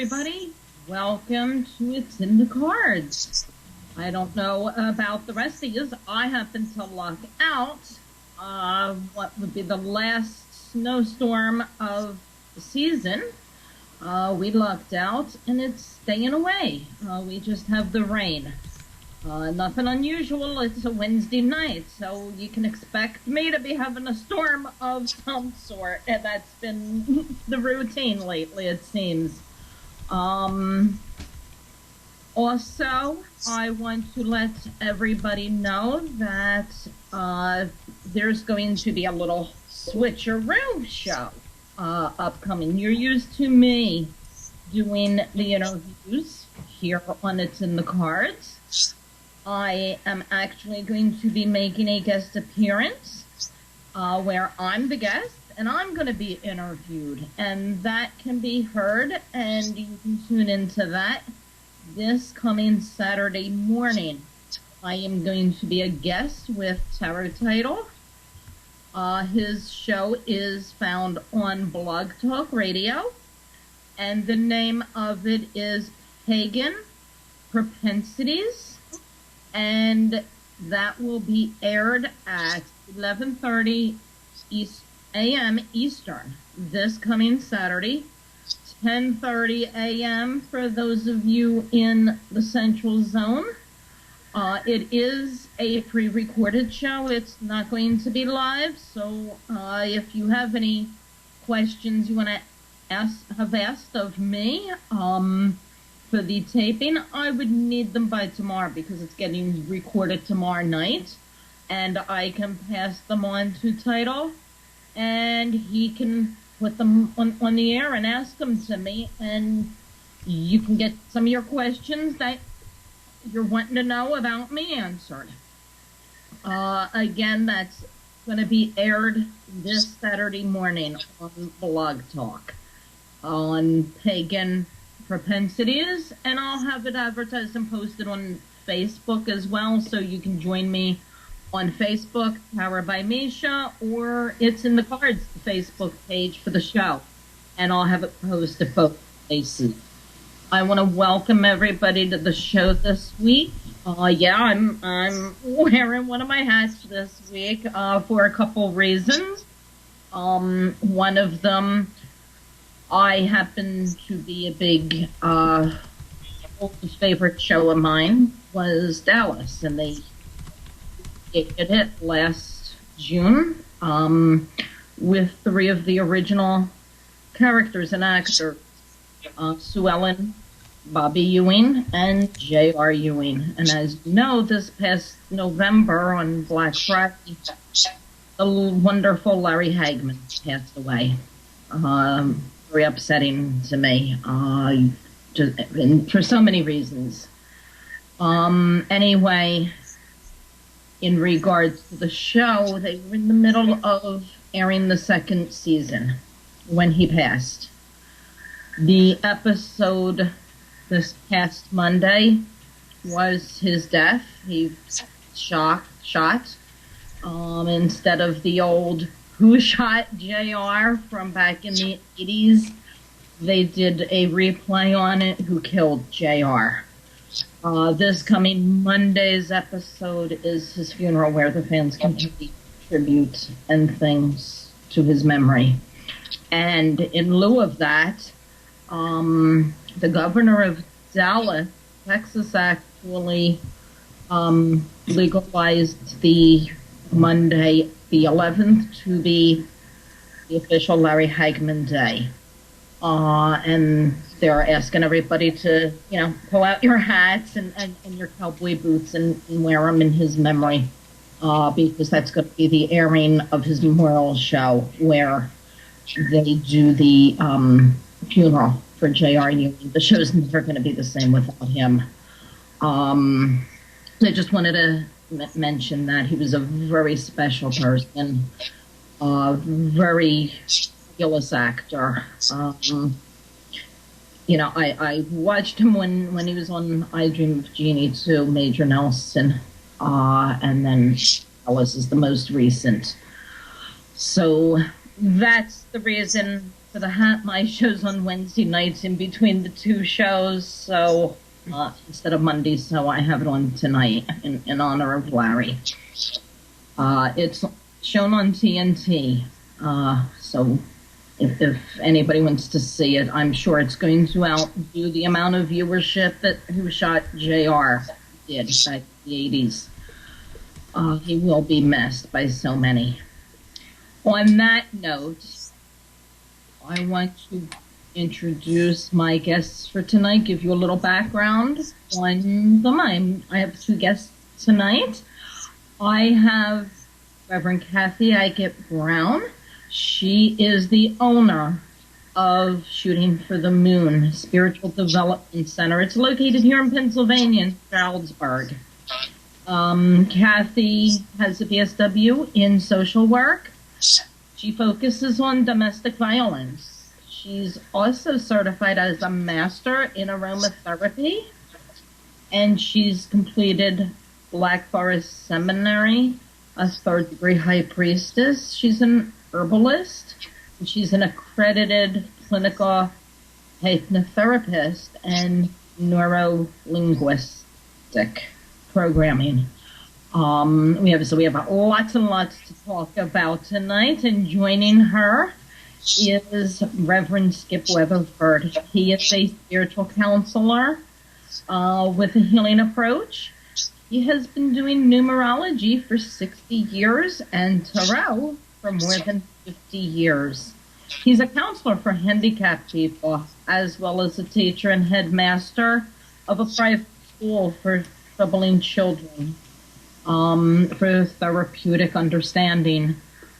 everybody. Welcome to It's in the Cards. I don't know about the rest of you. I happen to luck out what would be the last snowstorm of the season. We lucked out, and it's staying away. We just have the rain. Nothing unusual. It's a Wednesday night, so you can expect me to be having a storm of some sort, and that's been the routine lately, it seems. Also, I want to let everybody know that there's going to be a little switcheroo show upcoming. You're used to me doing the interviews here on It's in the Cards. I am actually going to be making a guest appearance where I'm the guest and I'm going to be interviewed. And that can be heard, and you can tune into that this coming Saturday morning. I am going to be a guest with Tarot Title. His show is found on Blog Talk Radio, and the name of it is Pagan Propensities. And that will be aired at 11:30 a.m. Eastern this coming Saturday, 10:30 a.m. for those of you in the Central Zone. It is a pre-recorded show. It's not going to be live, so if you have any questions you want to have asked of me, for the taping, I would need them by tomorrow because it's getting recorded tomorrow night, and I can pass them on to Title, and he can put them on the air and ask them to me, and you can get some of your questions that you're wanting to know about me answered. Again, that's going to be aired this Saturday morning on Blog Talk on Pagan Propensities, and I'll have it advertised and posted on Facebook as well, so you can join me on Facebook, Powered by Misha, or It's in the Cards, the Facebook page for the show, and I'll have it posted both places. I want to welcome everybody to the show this week. I'm wearing one of my hats this week for a couple reasons. One of them, I happen to be a big, favorite show of mine was Dallas, and they did it last June with three of the original characters and actors, Sue Ellen, Bobby Ewing, and J.R. Ewing. And as you know, this past November on Black Friday, the wonderful Larry Hagman passed away. Very upsetting to me, and for so many reasons. Anyway, in regards to the show, they were in the middle of airing the second season when he passed. The episode this past Monday was his death. He shot. Instead of the old Who Shot JR from back in the 80s, they did a replay on it, Who Killed JR. This coming Monday's episode is his funeral, where the fans can pay tribute and things to his memory. And in lieu of that, the governor of Dallas, Texas, actually legalized the Monday, the 11th, to be the official Larry Hagman Day. And they're asking everybody to, pull out your hats and your cowboy boots and wear them in his memory, because that's going to be the airing of his memorial show where they do the funeral for J.R. Ewing. The show's never going to be the same without him. I just wanted to mention that he was a very special person, very fabulous actor. I watched him when he was on I Dream of Jeannie too, Major Nelson, and then Alice is the most recent. So that's the reason for the hat. My show's on Wednesday nights in between the two shows, so instead of Monday, so I have it on tonight in honor of Larry. It's shown on TNT, so if anybody wants to see it, I'm sure it's going to outdo the amount of viewership that Who Shot JR did back in the 80s. He will be missed by so many. On that note, I want to introduce my guests for tonight, give you a little background on them. I have two guests tonight. I have Reverend Kathy Eichert Brown. She is the owner of Shooting for the Moon Spiritual Development Center. It's located here in Pennsylvania, in Stroudsburg. Kathy has a PSW in social work. She focuses on domestic violence. She's also certified as a master in aromatherapy, and she's completed Black Forest Seminary, a third-degree high priestess. She's an herbalist, and she's an accredited clinical hypnotherapist and neuro-linguistic programming. We have lots and lots to talk about tonight, and joining her is Reverend Skip Weatherford. He is a spiritual counselor with a healing approach. He has been doing numerology for 60 years and tarot for more than 50 years. He's a counselor for handicapped people, as well as a teacher and headmaster of a private school for troubling children, for therapeutic understanding.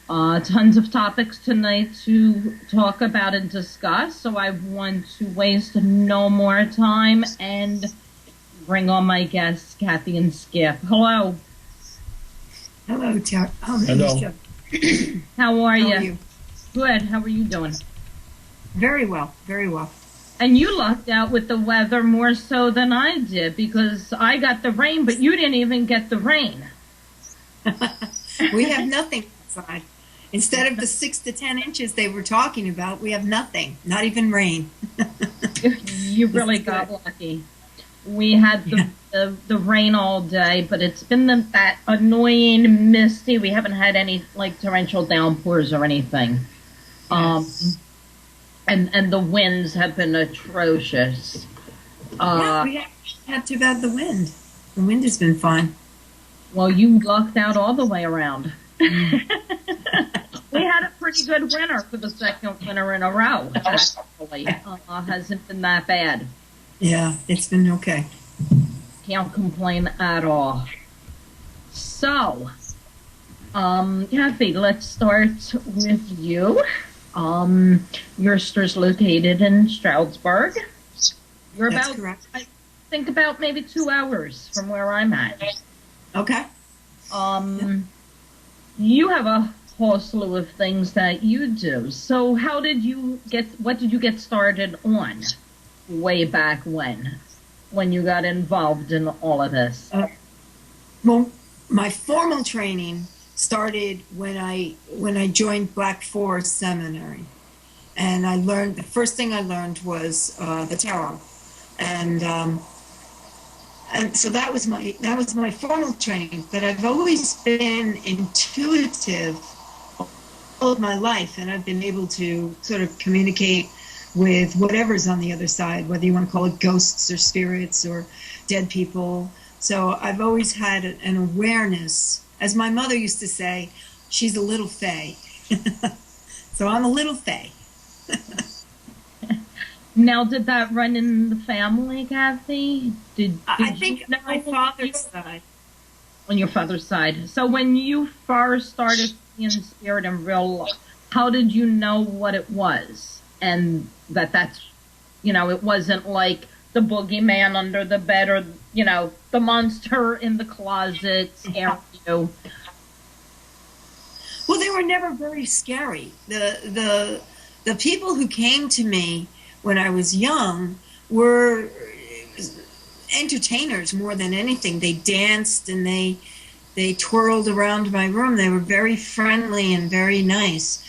Tons of topics tonight to talk about and discuss, so I want to waste no more time and bring on my guests, Kathy and Skip. Hello. Hello, Hello. How are you? Good. How are you doing? Very well. Very well. And you lucked out with the weather more so than I did, because I got the rain, but you didn't even get the rain. We have nothing outside. Instead of the 6 to 10 inches they were talking about, we have nothing. Not even rain. You really got lucky. We had the rain all day, but it's been that annoying misty. We haven't had any like torrential downpours or anything. Yes. And the winds have been atrocious. Yeah, we haven't had too bad the wind. The wind has been fine. Well, you lucked out all the way around. We had a pretty good winter for the second winter in a row, actually. Hasn't been that bad. Yeah, it's been okay. Can't complain at all. So, Kathy, let's start with you. Your store's located in Stroudsburg. You're That's about, correct. I think about maybe 2 hours from where I'm at. Okay. You have a whole slew of things that you do. So what did you get started on way back when you got involved in all of this? Well, my formal training started when I joined Black Forest Seminary, and the first thing I learned was the tarot, and so that was my formal training. But I've always been intuitive all of my life, and I've been able to sort of communicate with whatever's on the other side, whether you want to call it ghosts or spirits or dead people. So I've always had an awareness. As my mother used to say, she's a little fae. So I'm a little fae. Now, did that run in the family, Kathy? I think on my father's side. On your father's side. So when you first started seeing spirit in real life, how did you know what it was? And that's, it wasn't like the boogeyman under the bed or, the monster in the closet scaring you. Well, they were never very scary. The people who came to me when I was young were entertainers more than anything. They danced and they twirled around my room. They were very friendly and very nice.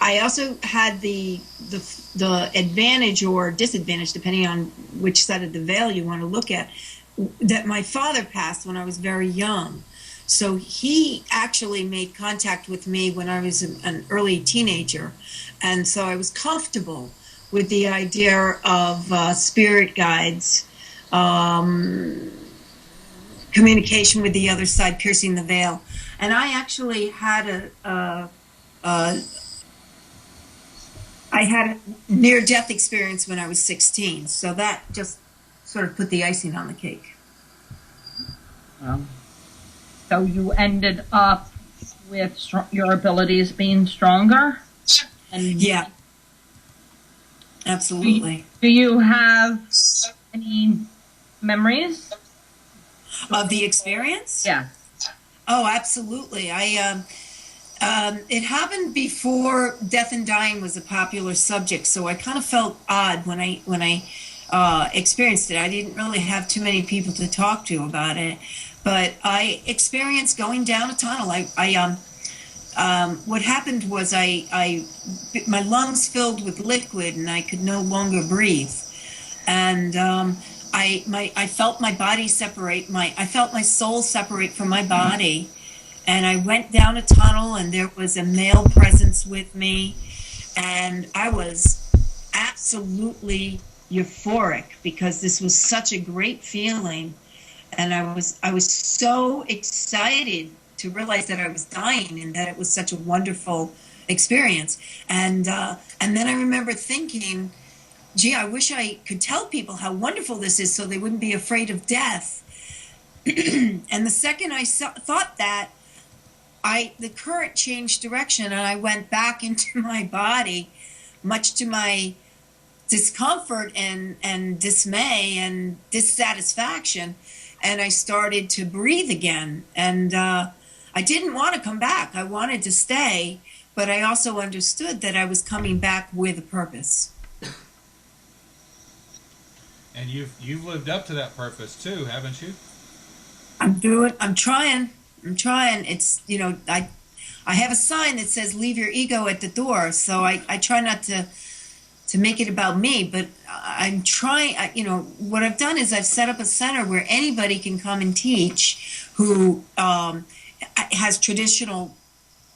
I also had the advantage or disadvantage, depending on which side of the veil you want to look at, that my father passed when I was very young. So he actually made contact with me when I was an early teenager. And so I was comfortable with the idea of spirit guides, communication with the other side, piercing the veil. And I actually had I had a near-death experience when I was 16. So that just sort of put the icing on the cake. So you ended up with your abilities being stronger? And yeah, absolutely. Do you have any memories of the experience? Yeah. Oh, absolutely. It happened before death and dying was a popular subject, so I kind of felt odd when I experienced it. I didn't really have too many people to talk to about it, but I experienced going down a tunnel. What happened was my lungs filled with liquid and I could no longer breathe. And I felt my body separate. I felt my soul separate from my body. And I went down a tunnel and there was a male presence with me. And I was absolutely euphoric because this was such a great feeling. And I was so excited to realize that I was dying and that it was such a wonderful experience. And then I remember thinking, gee, I wish I could tell people how wonderful this is so they wouldn't be afraid of death. And the second I thought that, the current changed direction and I went back into my body, much to my discomfort and dismay and dissatisfaction. And I started to breathe again. And I didn't want to come back. I wanted to stay, but I also understood that I was coming back with a purpose. And you've lived up to that purpose too, haven't you? I'm trying. It's, I have a sign that says leave your ego at the door. So I try not to make it about me, but I'm trying, what I've done is I've set up a center where anybody can come and teach who has traditional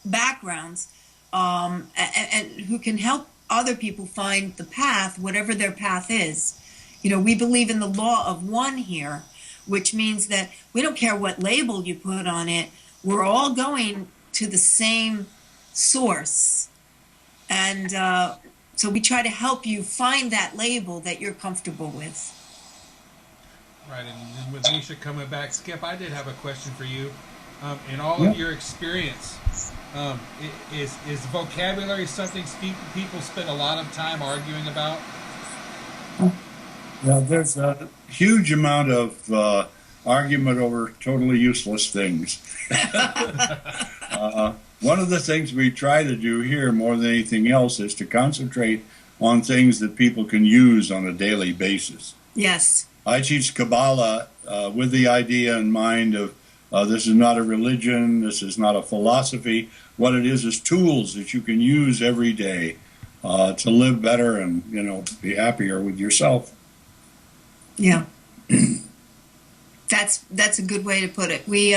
backgrounds and who can help other people find the path, whatever their path is. We believe in the law of one here, which means that we don't care what label you put on it. We're all going to the same source. And so we try to help you find that label that you're comfortable with. Right, and with Misha coming back, Skip, I did have a question for you. In all of your experience, is vocabulary something people spend a lot of time arguing about? Yeah, there's a huge amount of argument over totally useless things. One of the things we try to do here more than anything else is to concentrate on things that people can use on a daily basis. Yes. I teach Kabbalah with the idea in mind of this is not a religion, this is not a philosophy. What it is tools that you can use every day to live better and, be happier with yourself. Yeah. That's a good way to put it. We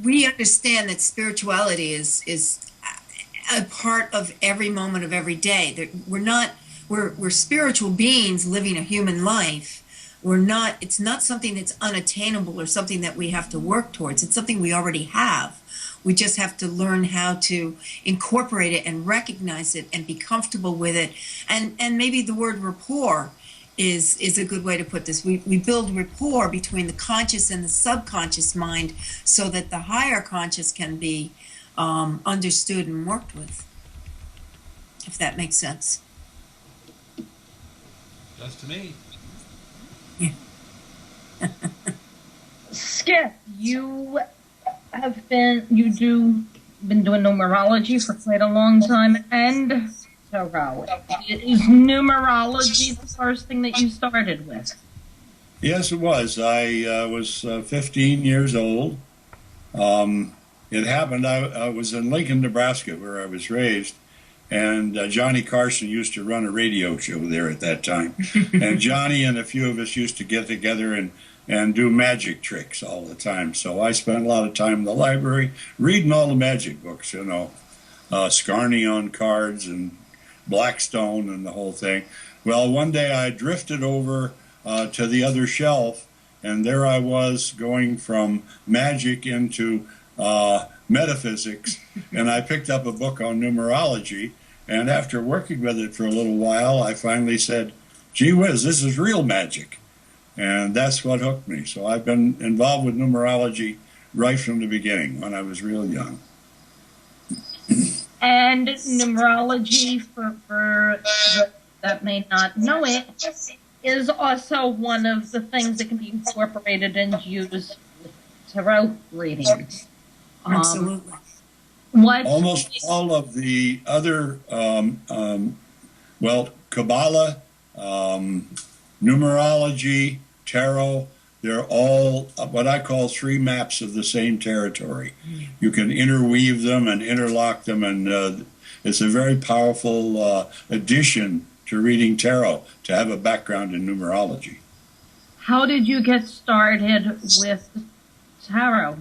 we understand that spirituality is a part of every moment of every day. That we're spiritual beings living a human life. It's not something that's unattainable or something that we have to work towards. It's something we already have. We just have to learn how to incorporate it and recognize it and be comfortable with it. And maybe the word rapport is a good way to put this. We build rapport between the conscious and the subconscious mind so that the higher conscious can be understood and worked with, if that makes sense. Does to me. Yeah. Skip, you been doing numerology for quite a long time, and tarot. Is numerology the first thing that you started with? Yes, it was. I was 15 years old. it happened. I was in Lincoln, Nebraska, where I was raised, and Johnny Carson used to run a radio show there at that time. And Johnny and a few of us used to get together and do magic tricks all the time. So I spent a lot of time in the library reading all the magic books, you know, Scarney on cards and Blackstone and the whole thing. Well, one day I drifted over to the other shelf, and there I was going from magic into metaphysics, and I picked up a book on numerology, and after working with it for a little while, I finally said, gee whiz, this is real magic. And that's what hooked me. So I've been involved with numerology right from the beginning when I was real young. And numerology, for that may not know it, is also one of the things that can be incorporated and used with tarot readings. Absolutely. Almost all of the other, Kabbalah, numerology, tarot, they're all what I call three maps of the same territory. You can interweave them and interlock them, and it's a very powerful addition to reading tarot to have a background in numerology. How did you get started with tarot?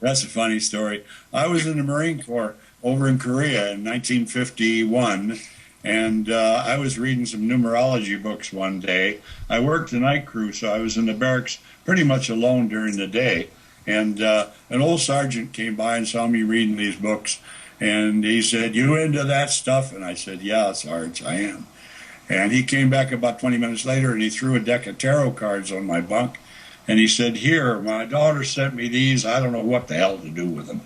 That's a funny story. I was in the Marine Corps over in Korea in 1951, and I was reading some numerology books one day. I worked the night crew, so I was in the barracks pretty much alone during the day. And an old sergeant came by and saw me reading these books, and he said, "You into that stuff?" And I said, "Yeah, Sarge, I am." And he came back about 20 minutes later, and he threw a deck of tarot cards on my bunk. And he said, "Here, my daughter sent me these. I don't know what the hell to do with them."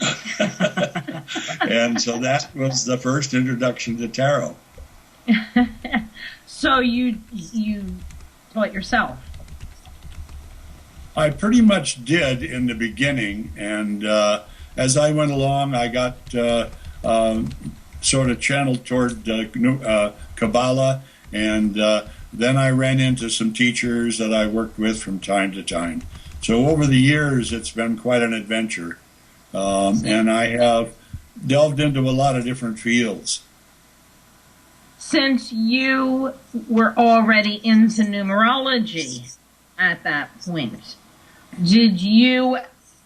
And so that was the first introduction to tarot. So you taught yourself? I pretty much did in the beginning, and as I went along, I got sort of channeled toward Kabbalah, and then I ran into some teachers that I worked with from time to time. So over the years, it's been quite an adventure, and I have delved into a lot of different fields. Since you were already into numerology at that point, did you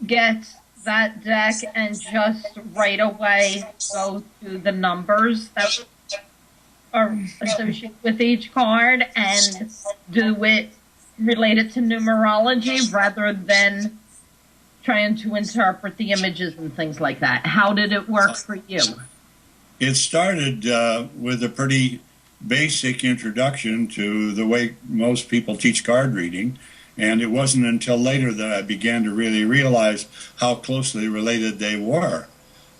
get that deck and just right away go to the numbers that are associated with each card and do it related to numerology rather than trying to interpret the images and things like that? How did it work for you? It started with a pretty basic introduction to the way most people teach card reading, and it wasn't until later that I began to really realize how closely related they were.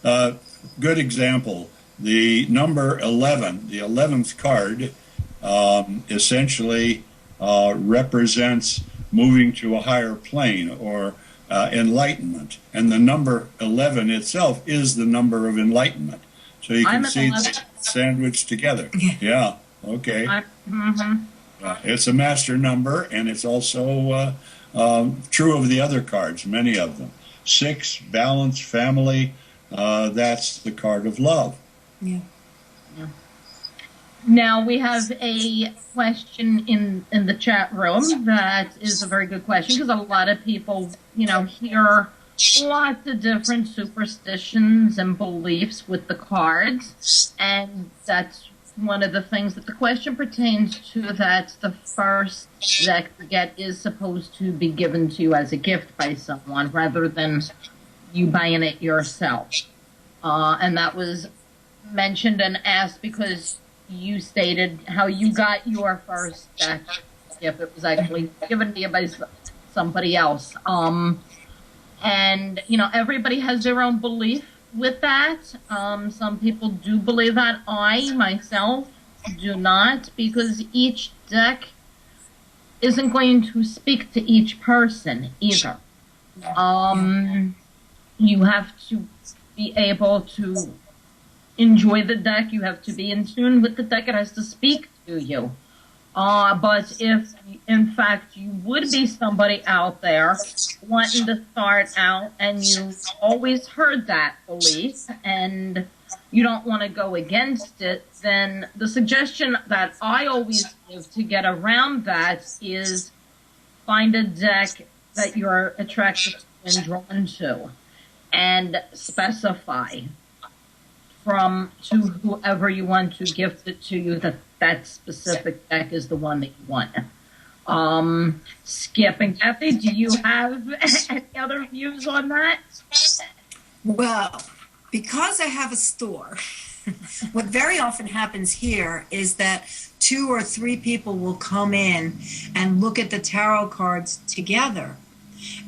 Good example, the number 11, the 11th card, essentially represents moving to a higher plane or enlightenment, and the number 11 itself is the number of enlightenment. So you can see it's sandwiched together. Yeah, okay. It's a master number, and it's also true of the other cards, many of them. 6, balance, family, that's the card of love. Yeah. Now we have a question in the chat room that is a very good question, because a lot of people, hear lots of different superstitions and beliefs with the cards, and that's one of the things that the question pertains to, that the first deck you get is supposed to be given to you as a gift by someone rather than you buying it yourself. And that was mentioned and asked because you stated how you got your first deck gift. It was actually given to you by somebody else. And, everybody has their own belief with that. Some people do believe that. I, myself, do not, because each deck isn't going to speak to each person either. You have to be able to enjoy the deck. You have to be in tune with the deck. It has to speak to you. But if, in fact, you would be somebody out there wanting to start out and you always heard that belief and you don't want to go against it, then the suggestion that I always give to get around that is find a deck that you're attracted to and drawn to and specify to whoever you want to gift it to you that that specific deck is the one that you want. Skip and Kathy, do you have any other views on that? Well, because I have a store, what very often happens here is that 2 or 3 people will come in and look at the tarot cards together.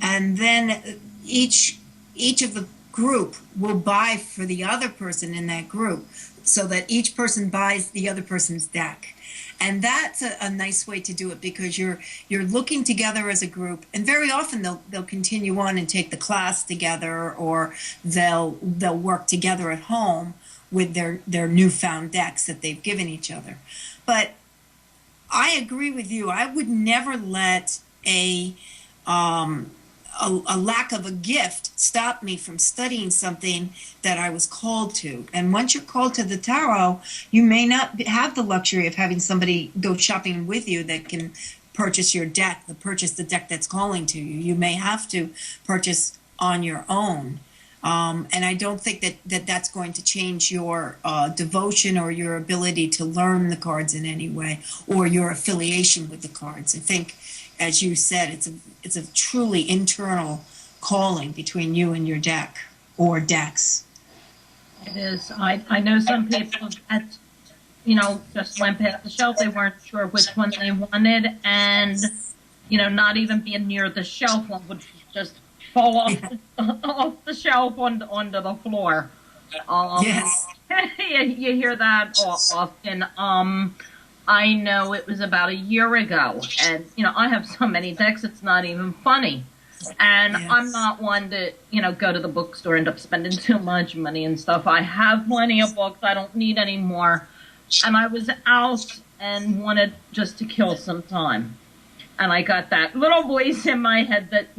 And then each of the group will buy for the other person in that group, so that each person buys the other person's deck. And that's a nice way to do it, because you're looking together as a group, and very often they'll continue on and take the class together, or they'll work together at home with their newfound decks that they've given each other. But I agree with you. I would never let a lack of a gift stop me from studying something that I was called to. And once you're called to the tarot, you may not have the luxury of having somebody go shopping with you that can purchase your deck, purchase the deck that's calling to you. You may have to purchase on your own. And I don't think that's going to change your devotion or your ability to learn the cards in any way, or your affiliation with the cards. I think, as you said, it's a truly internal calling between you and your deck or decks. It is. I know some people that, just went past the shelf. They weren't sure which one they wanted, and, not even being near the shelf, one would just fall off the shelf onto the floor. Yes. You hear that often. I know it was about a year ago, and, I have so many decks, it's not even funny. And yes. I'm not one to, go to the bookstore, end up spending too much money and stuff. I have plenty of books. I don't need any more. And I was out and wanted just to kill some time. And I got that little voice in my head that,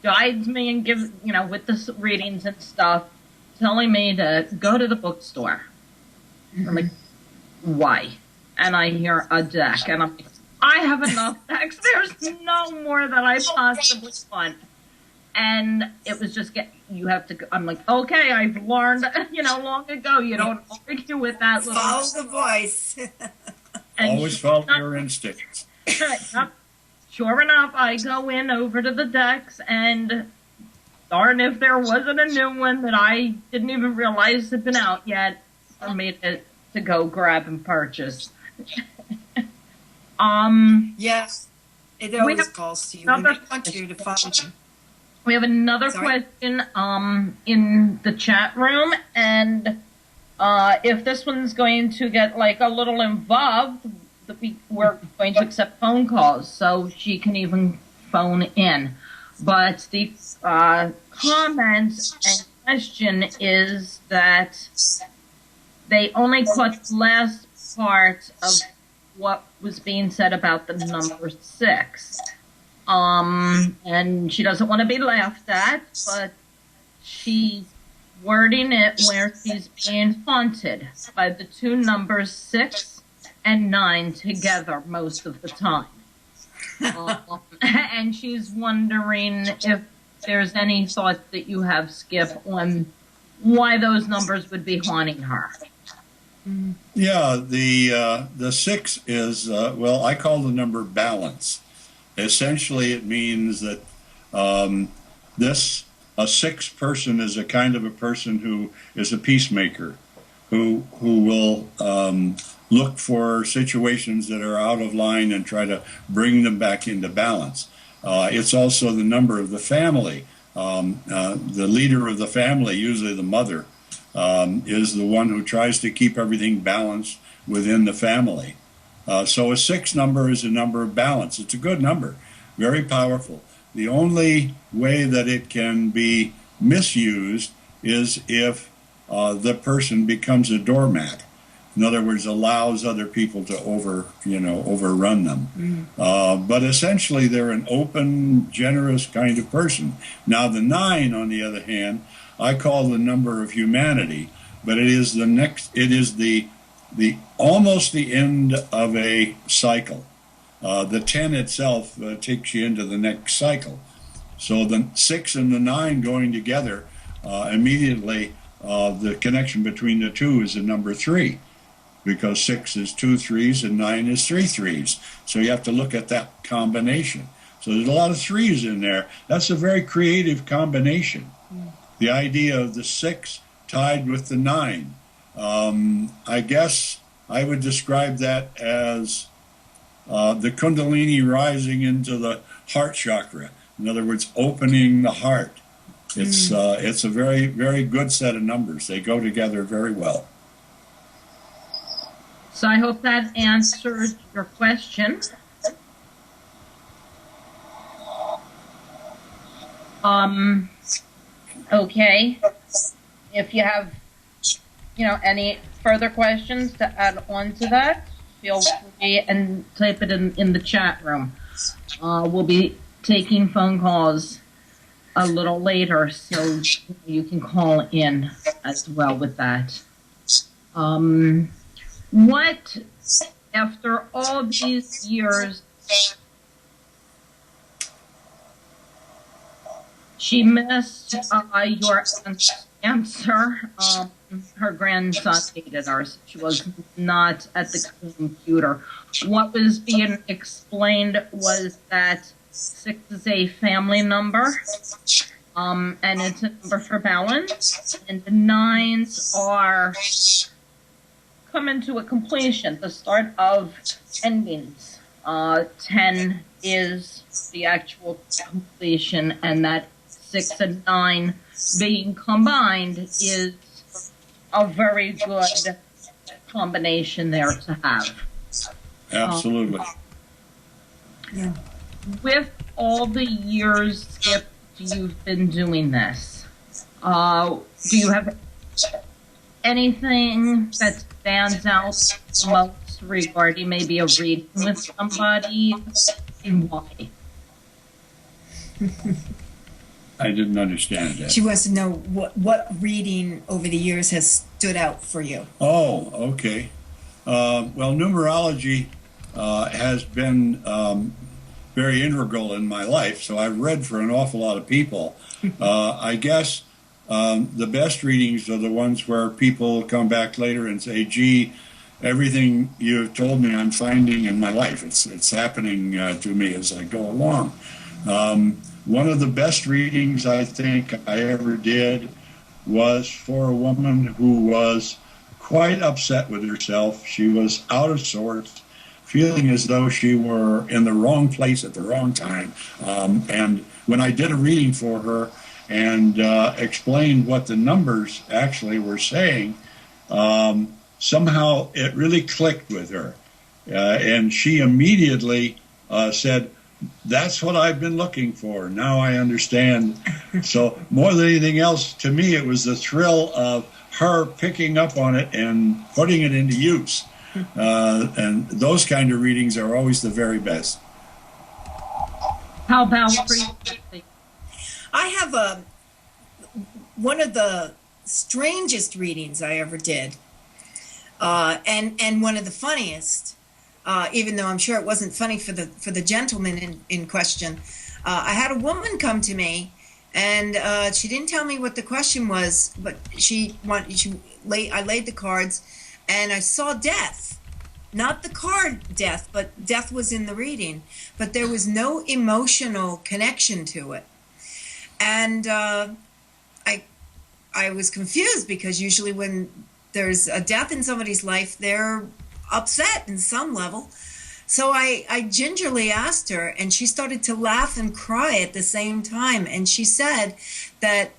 guides me and gives, with the readings and stuff, telling me to go to the bookstore. Mm-hmm. I'm like, why? And I hear a deck, and I'm like, I have enough decks. There's no more that I possibly want. And it was just, you have to go. I'm like, okay, I've learned, long ago, you don't argue with that. Follow the voice. Always follow your instincts. Sure enough, I go in over to the decks, and darn if there wasn't a new one that I didn't even realize had been out yet for me to go grab and purchase. Yes, it always calls to you. We want you to find them. We have another question in the chat room, and if this one's going to get a little involved, we're going to accept phone calls, so she can even phone in. But the comments and question is that they only caught the last part of what was being said about the number 6. And she doesn't want to be laughed at, but she's wording it where she's being haunted by the 2 numbers 6 and 9 together most of the time. And she's wondering if there's any thought that you have, Skip, on why those numbers would be haunting her. Yeah, the 6 is, I call the number balance. Essentially, it means that a 6 person is a kind of a person who is a peacemaker, who will look for situations that are out of line and try to bring them back into balance. It's also the number of the family. The leader of the family, usually the mother, is the one who tries to keep everything balanced within the family. So a 6 number is a number of balance. It's a good number, very powerful. The only way that it can be misused is if the person becomes a doormat. In other words, allows other people to overrun them. But essentially, they're an open, generous kind of person. Now, the 9, on the other hand, I call the number of humanity, but it is the almost the end of a cycle. The 10 itself takes you into the next cycle. So the 6 and the 9 going together, immediately the connection between the two is the number 3, because 6 is 2 3s and 9 is 3 3s. So you have to look at that combination. So there's a lot of 3s in there. That's a very creative combination. The idea of the 6 tied with the 9. I guess I would describe that as the Kundalini rising into the heart chakra. In other words, opening the heart. It's a very, very good set of numbers. They go together very well. So I hope that answers your question. Okay. If you have, any further questions to add on to that, feel free and type it in the chat room. We'll be taking phone calls a little later, so you can call in as well with that. What, after all these years, she missed your answer. Her grandson hated her. So she was not at the computer. What was being explained was that 6 is a family number, and it's a number for balance, and the 9s are coming to a completion, the start of endings. 10 is the actual completion, and that 6 and 9 being combined is a very good combination there to have. Absolutely. Yeah. With all the years, Skip, you've been doing this, do you have anything that stands out most regarding maybe a reading with somebody, and why? I didn't understand that. She wants to know what reading over the years has stood out for you. Oh, okay. Well, numerology has been very integral in my life, so I've read for an awful lot of people. I guess the best readings are the ones where people come back later and say, gee, everything you've told me I'm finding in my life. It's happening to me as I go along. One of the best readings I think I ever did was for a woman who was quite upset with herself. She was out of sorts, feeling as though she were in the wrong place at the wrong time. And when I did a reading for her and explained what the numbers actually were saying, somehow it really clicked with her. And she immediately said, that's what I've been looking for. Now I understand. So more than anything else, to me, it was the thrill of her picking up on it and putting it into use. And those kind of readings are always the very best. How about for you? I have one of the strangest readings I ever did, and one of the funniest. Even though I'm sure it wasn't funny for the gentleman in question. I had a woman come to me, and she didn't tell me what the question was, but I laid the cards, and I saw death. Not the card death, but death was in the reading. But there was no emotional connection to it. And I was confused, because usually when there's a death in somebody's life, they're upset in some level. So I gingerly asked her, and she started to laugh and cry at the same time. And she said that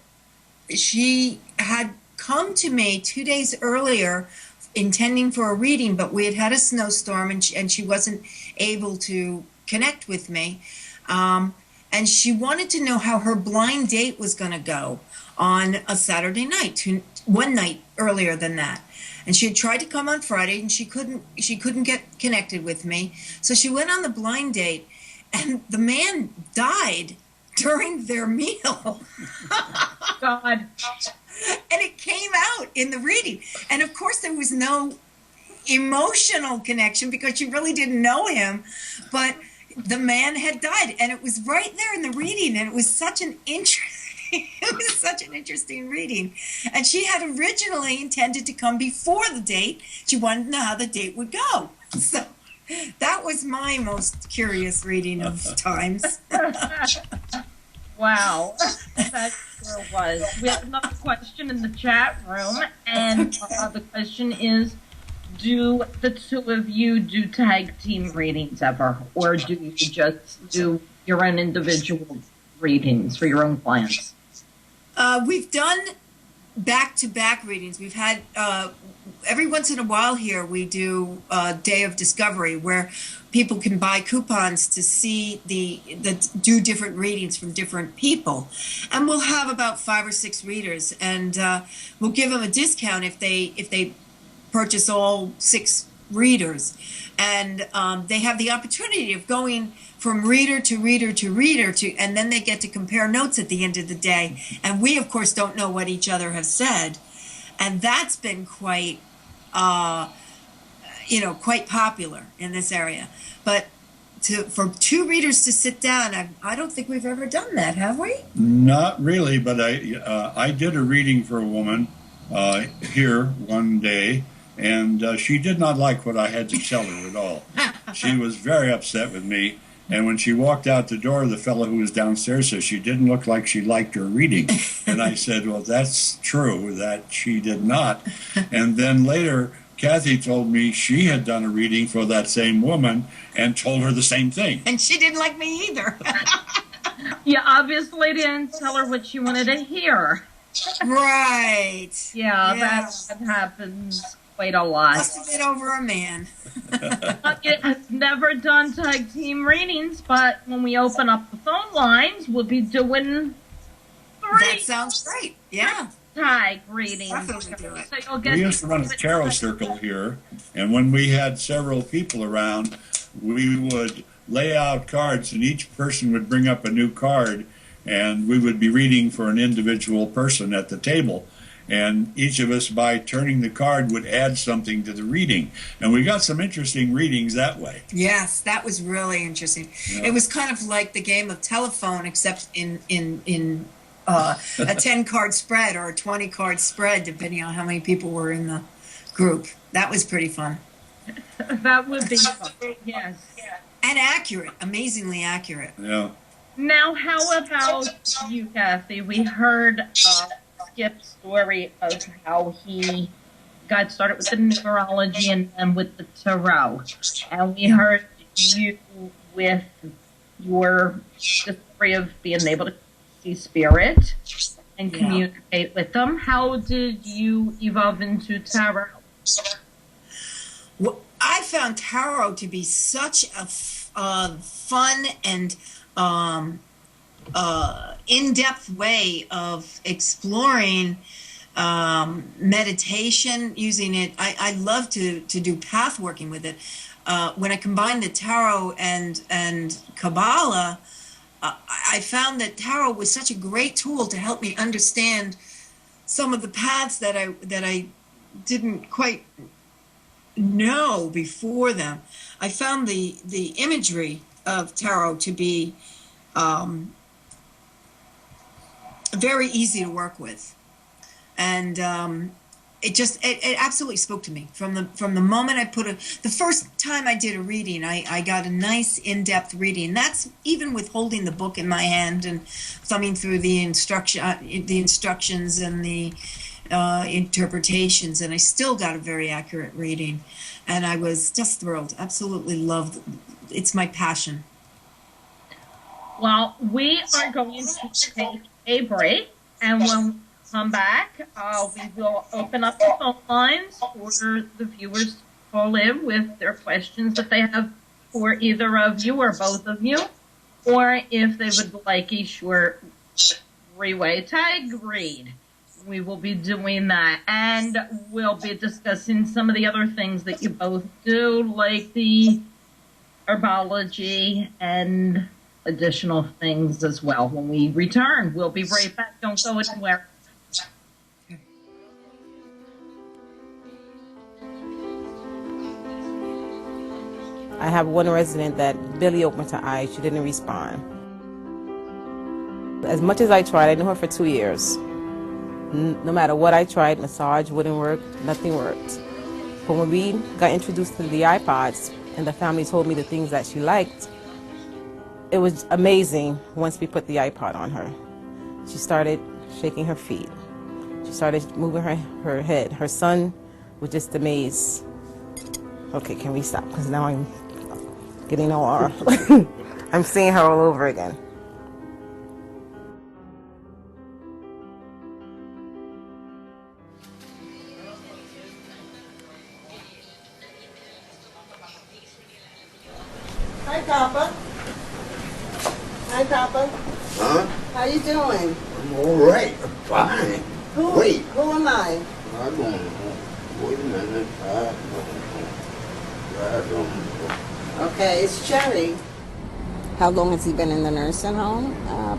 she had come to me 2 days earlier intending for a reading, but we had had a snowstorm, and she wasn't able to connect with me. And she wanted to know how her blind date was going to go on a Saturday night, one night earlier than that. And she had tried to come on Friday, and she couldn't get connected with me. So she went on the blind date, and the man died during their meal. God. And it came out in the reading. And of course, there was no emotional connection because she really didn't know him. But the man had died, and it was right there in the reading. And it was such an interesting reading. And she had originally intended to come before the date. She wanted to know how the date would go. So that was my most curious reading of times. Wow, that sure was. We have another question in the chat room, and the question is, do the two of you do tag team readings ever, or do you just do your own individual readings for your own clients? We've done back-to-back readings. We've had, every once in a while here, we do a Day of Discovery where people can buy coupons to see do different readings from different people. And we'll have about 5 or 6 readers, and we'll give them a discount if they purchase all 6 readers. And they have the opportunity of going from reader to reader to reader and then they get to compare notes at the end of the day. And we, of course, don't know what each other have said. And that's been quite popular in this area. But for 2 readers to sit down, I don't think we've ever done that, have we? Not really, but I did a reading for a woman here one day, and she did not like what I had to tell her at all. She was very upset with me, and when she walked out the door, the fellow who was downstairs said she didn't look like she liked her reading. And I said, well, that's true, that she did not. And then later, Kathy told me she had done a reading for that same woman and told her the same thing. And she didn't like me either. You obviously didn't tell her what she wanted to hear. Right. Yeah, that happens quite a lot. Must have been over a man. I've never done tag team readings, but when we open up the phone lines, we'll be doing 3 That sounds great. Yeah. tag readings. Definitely do it. So you'll get We used to run a tarot circle here, and when we had several people around, we would lay out cards, and each person would bring up a new card, and we would be reading for an individual person at the table. And each of us, by turning the card, would add something to the reading. And we got some interesting readings that way. Yes, that was really interesting. Yeah. It was kind of like the game of telephone, except in a 10-card spread or a 20-card spread, depending on how many people were in the group. That was pretty fun. That would be fun. Yes. And accurate, amazingly accurate. Yeah. Now, how about you, Kathy? We heard Skip's story of how he got started with the numerology and with the tarot. And we heard you with your discovery of being able to see spirit and communicate with them. How did you evolve into tarot? Well, I found tarot to be such a fun and in-depth way of exploring meditation, using it. I love to do path working with it. When I combined the tarot and Kabbalah, I found that tarot was such a great tool to help me understand some of the paths that I didn't quite know before them. I found the imagery of tarot to be very easy to work with, and it absolutely spoke to me from the moment I the first time I did a reading. I got a nice in-depth reading. That's even with holding the book in my hand and thumbing through the instructions and the interpretations, and I still got a very accurate reading, and I was just thrilled. Absolutely loved it. It's my passion. Well, we are going to take a break, and when we come back, we will open up the phone lines for the viewers to call in with their questions that they have for either of you or both of you, or if they would like a short 3-way tag read. We will be doing that. And we'll be discussing some of the other things that you both do, like the herbology and additional things as well. When we return, we'll be right back. Don't go anywhere. I have one resident that barely opened her eyes. She didn't respond. As much as I tried, I knew her for 2 years. No matter what I tried, massage wouldn't work, nothing worked. But when we got introduced to the iPods and the family told me the things that she liked, it was amazing once we put the iPod on her. She started shaking her feet. She started moving her head. Her son was just amazed. Okay, can we stop? Because now I'm getting all I'm seeing her all over again. Hi, Papa. Hi, Papa. Huh? How you doing? I'm all right. I'm fine. Wait. Who am I? I don't know. Wait a minute. I don't know. Okay, it's Cherry. How long has he been in the nursing home?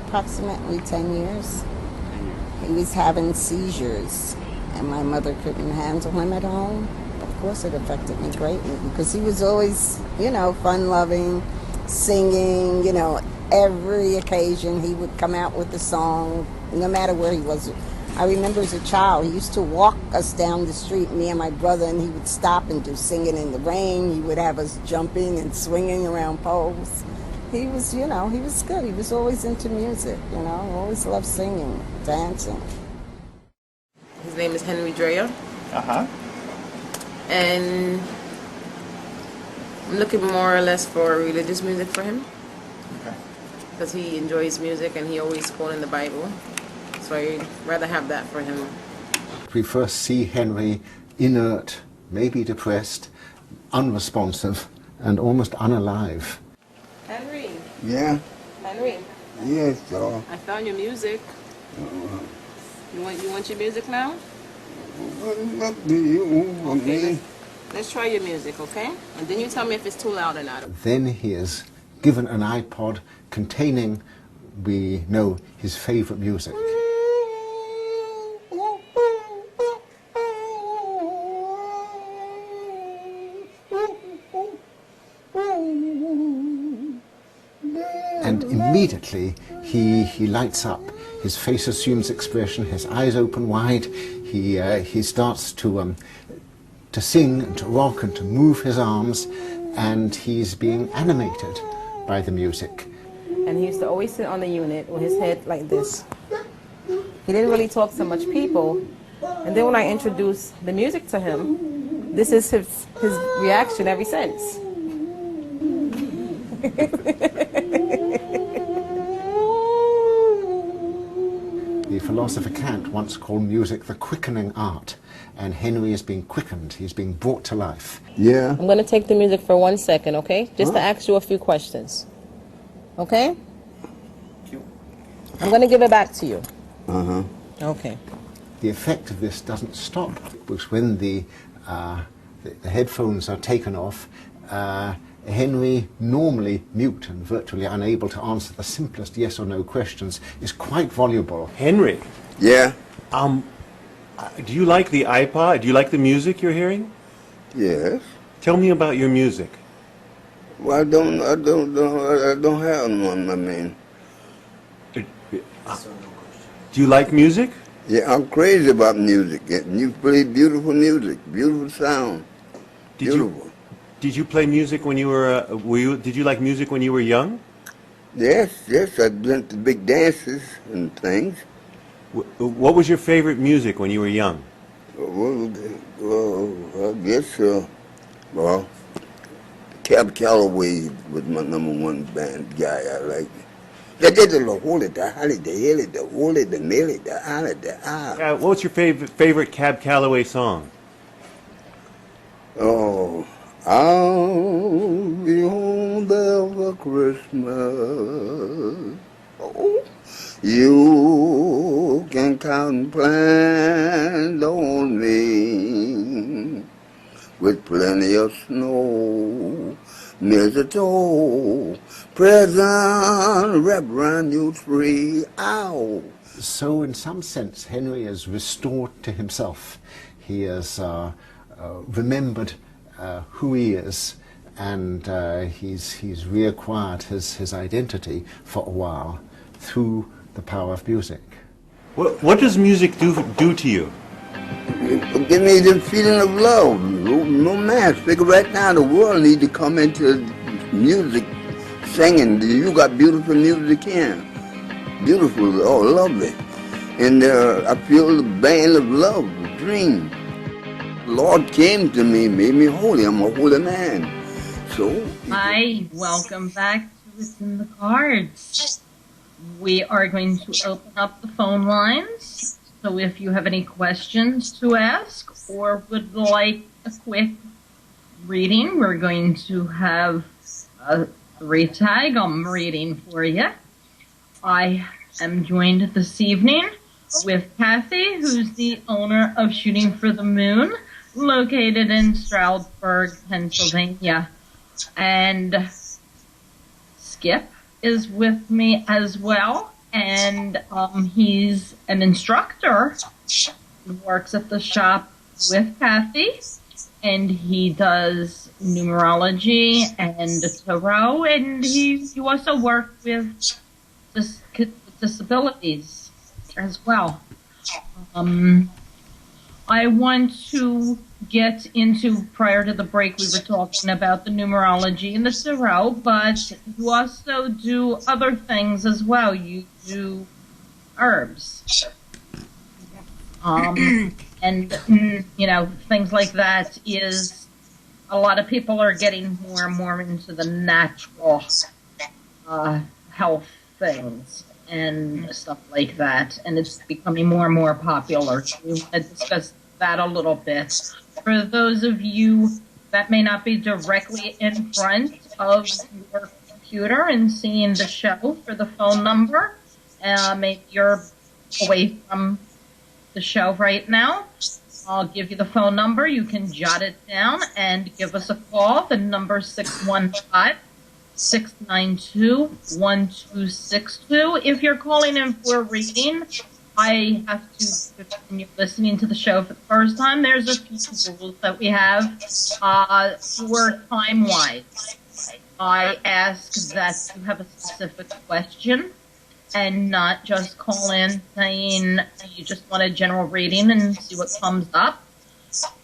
Approximately 10 years. He was having seizures, and my mother couldn't handle him at home. Of course, it affected me greatly because he was always, fun-loving, singing, every occasion he would come out with a song, no matter where he was. I remember as a child, he used to walk us down the street, me and my brother, and he would stop and do Singing in the Rain. He would have us jumping and swinging around poles. He was, he was good. He was always into music, always loved singing, dancing. His name is Henry Dreyer. Uh-huh. And I'm looking more or less for religious music for him. Okay. Because he enjoys music and he always quoting the Bible. So I'd rather have that for him. We first see Henry inert, maybe depressed, unresponsive, and almost unalive. Henry. Yeah? Henry. Yes, sir. I found your music. You want your music now? Up to you. Okay, let's try your music, okay? And then you tell me if it's too loud or not. Then he is given an iPod containing, we know, his favorite music. And immediately he lights up. His face assumes expression, his eyes open wide. He starts to sing and to rock and to move his arms, and he's being animated by the music. And he used to always sit on the unit with his head like this. He didn't really talk to much people. And then when I introduced the music to him, this is his reaction ever since. The philosopher Kant once called music the quickening art, and Henry is being quickened, he's being brought to life. Yeah? I'm going to take the music for 1 second, okay? Just to ask you a few questions. Okay? I'm going to give it back to you. Uh-huh. Okay. The effect of this doesn't stop, because when the headphones are taken off, Henry, normally mute and virtually unable to answer the simplest yes or no questions, is quite voluble. Henry, Yeah? do you like the iPod? Do you like the music you're hearing? Yes. Tell me about your music. Well, I don't have one, I mean. Do you like music? Yeah, I'm crazy about music. You play beautiful music, beautiful sound. Beautiful. Did you play music when you were, did you like music when you were young? Yes, I went to big dances and things. What was your favorite music when you were young? Well, I guess, Cab Calloway was my #1 band guy. I liked it. What was your favorite Cab Calloway song? Oh, I'll be home there for Christmas. Oh, you can count thousand plans on me, with plenty of snow, mistletoe, present wrapped around your tree. Ow! So in some sense, Henry is restored to himself. He has remembered who he is, and he's reacquired his identity for a while through the power of music. What does music do to you? Give me the feeling of love, romance. Figure right now the world needs to come into music, singing. You got beautiful music here. Beautiful, oh, lovely. And I feel the band of love, dream. The Lord came to me, made me holy. I'm a holy man. So. Hi, welcome back to It's in the Cards. We are going to open up the phone lines. So if you have any questions to ask or would like a quick reading, we're going to have a 3-tag reading for you. I am joined this evening with Kathy, who's the owner of Shooting for the Moon, located in Stroudsburg, Pennsylvania. And Skip is with me as well, and he's an instructor. He works at the shop with Kathy, and he does numerology and tarot, and you also work with disabilities as well. I want to get into, prior to the break, we were talking about the numerology and the tarot, but you also do other things as well. You do herbs. And, you know, things like that is, a lot of people are getting more and more into the natural health things and stuff like that, and it's becoming more and more popular. We want to discuss that a little bit. For those of you that may not be directly in front of your computer and seeing the show, for the phone number, maybe you're away from the show right now, I'll give you the phone number. You can jot it down and give us a call. The number is 615-692-1262. If you're calling in for a reading, I have to, when you're listening to the show for the first time, there's a few rules that we have for time-wise. I ask that you have a specific question and not just call in saying you just want a general reading and see what comes up.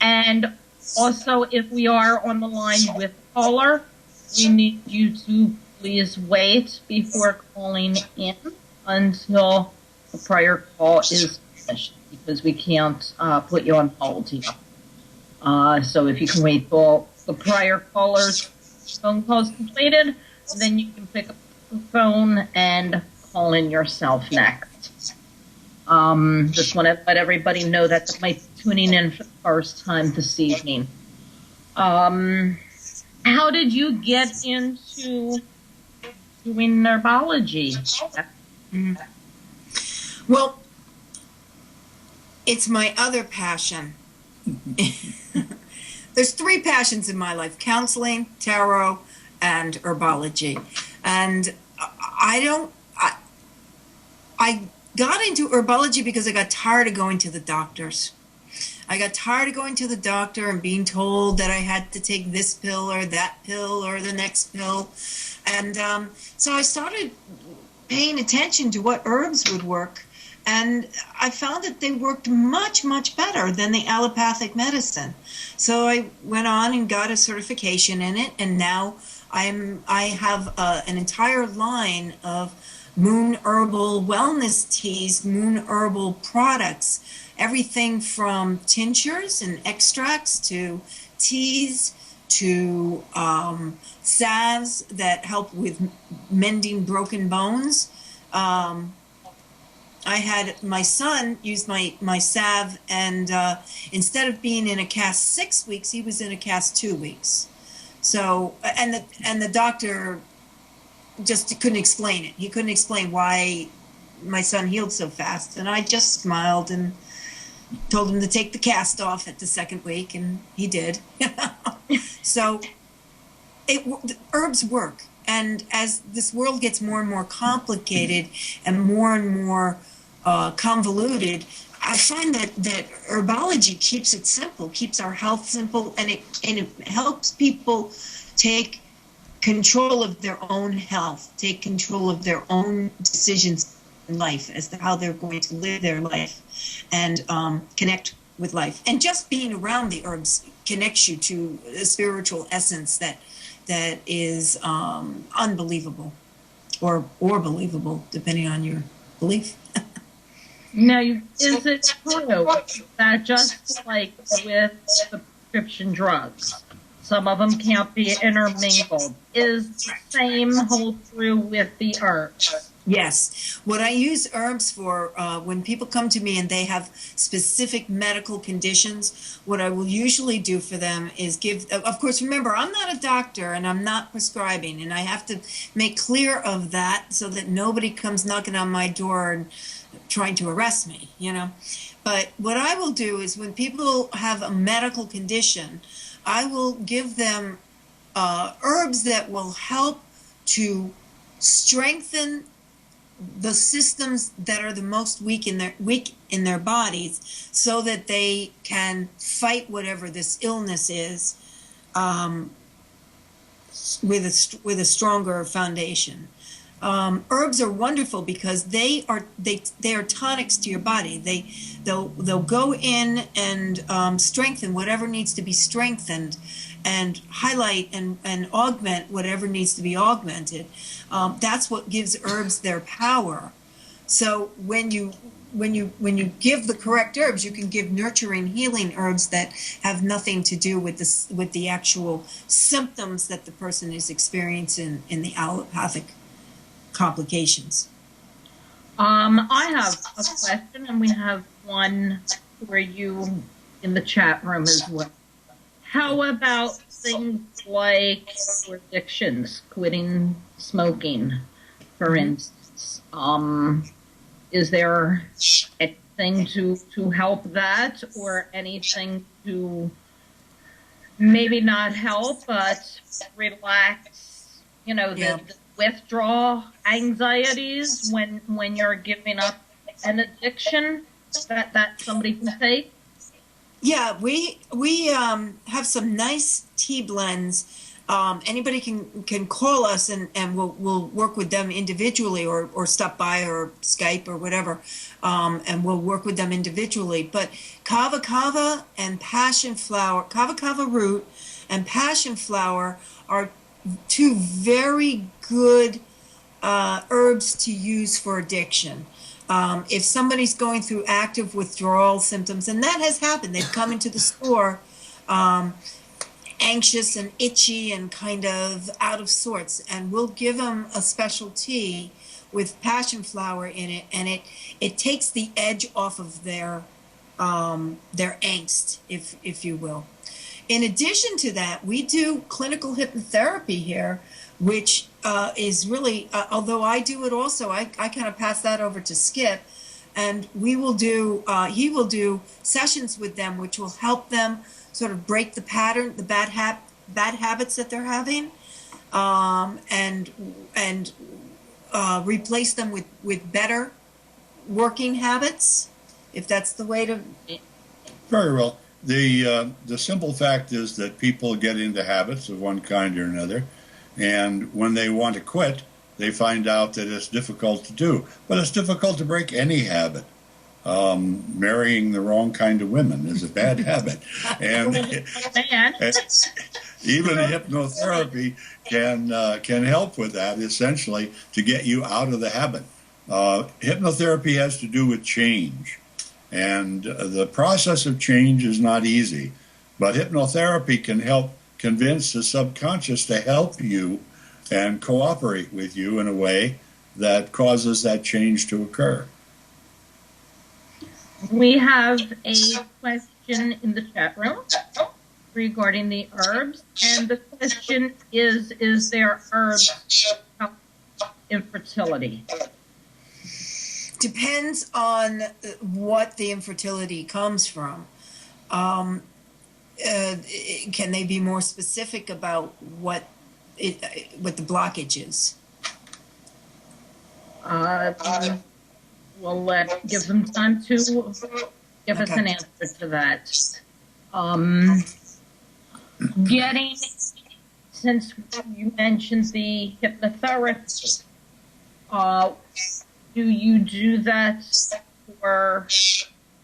And also, if we are on the line with a caller, we need you to please wait before calling in until the prior call is finished, because we can't put you on hold here. So if you can wait till the prior caller's phone call is completed, then you can pick up the phone and call in yourself next. Just want to let everybody know that might be tuning in for the first time this evening. How did you get into doing herbology? Well, it's my other passion. There's 3 passions in my life: counseling, tarot, and herbology. And I got into herbology because I got tired of going to the doctors. I got tired of going to the doctor and being told that I had to take this pill or that pill or the next pill. And so I started paying attention to what herbs would work. And I found that they worked much, much better than the allopathic medicine. So I went on and got a certification in it. And now I have an entire line of moon herbal wellness teas, moon herbal products, everything from tinctures and extracts to teas to salves that help with mending broken bones. I had my son use my salve, and instead of being in a cast 6 weeks, he was in a cast 2 weeks. So, and the doctor just couldn't explain it. He couldn't explain why my son healed so fast. And I just smiled and told him to take the cast off at the second week, and he did. So the herbs work. And as this world gets more and more complicated and more convoluted, I find that herbology keeps it simple, keeps our health simple, and it helps people take control of their own health, take control of their own decisions in life as to how they're going to live their life and connect with life. And just being around the herbs connects you to a spiritual essence that is unbelievable or believable, depending on your belief. Now, is it true that just like with the prescription drugs, some of them can't be intermingled? Is the same hold true with the herbs? Yes. What I use herbs for, when people come to me and they have specific medical conditions, what I will usually do for them is give, of course, remember, I'm not a doctor and I'm not prescribing, and I have to make clear of that so that nobody comes knocking on my door and trying to arrest me, you know. But what I will do is when people have a medical condition, I will give them herbs that will help to strengthen the systems that are the most weak in their bodies, so that they can fight whatever this illness is with a stronger foundation. Herbs are wonderful because they are tonics to your body. They'll go in and strengthen whatever needs to be strengthened, and highlight and augment whatever needs to be augmented. That's what gives herbs their power. So when you give the correct herbs, you can give nurturing, healing herbs that have nothing to do with the actual symptoms that the person is experiencing in the allopathic complications. I have a question, and we have one for you in the chat room as well. How about things like addictions, quitting smoking, for instance? Is there anything to help that, or anything to maybe not help but relax, the withdrawal anxieties when you're giving up an addiction that somebody can take? Yeah, we have some nice tea blends. Anybody can call us and we'll work with them individually, or stop by, or Skype or whatever, and we'll work with them individually. But kava and passion flower, kava root and passion flower are two very good herbs to use for addiction. If somebody's going through active withdrawal symptoms, and that has happened, they've come into the store anxious and itchy and kind of out of sorts, and we'll give them a special tea with passion flower in it, and it takes the edge off of their angst, if you will. In addition to that, we do clinical hypnotherapy here, which is really, although I do it also, I kind of pass that over to Skip, and he will do sessions with them, which will help them sort of break the pattern, the bad habits that they're having, and replace them with better working habits, if that's the way to. Very well. The simple fact is that people get into habits of one kind or another, and when they want to quit, they find out that it's difficult to do. But it's difficult to break any habit. Marrying the wrong kind of women is a bad habit, and even hypnotherapy can help with that, essentially, to get you out of the habit. Hypnotherapy has to do with change. And the process of change is not easy, but hypnotherapy can help convince the subconscious to help you and cooperate with you in a way that causes that change to occur. We have a question in the chat room regarding the herbs, and the question is there herbs for infertility? Depends on what the infertility comes from. Can they be more specific about what the blockage is? We'll give them time to give us an answer to that. Since you mentioned the hypnotherapy, do you do that for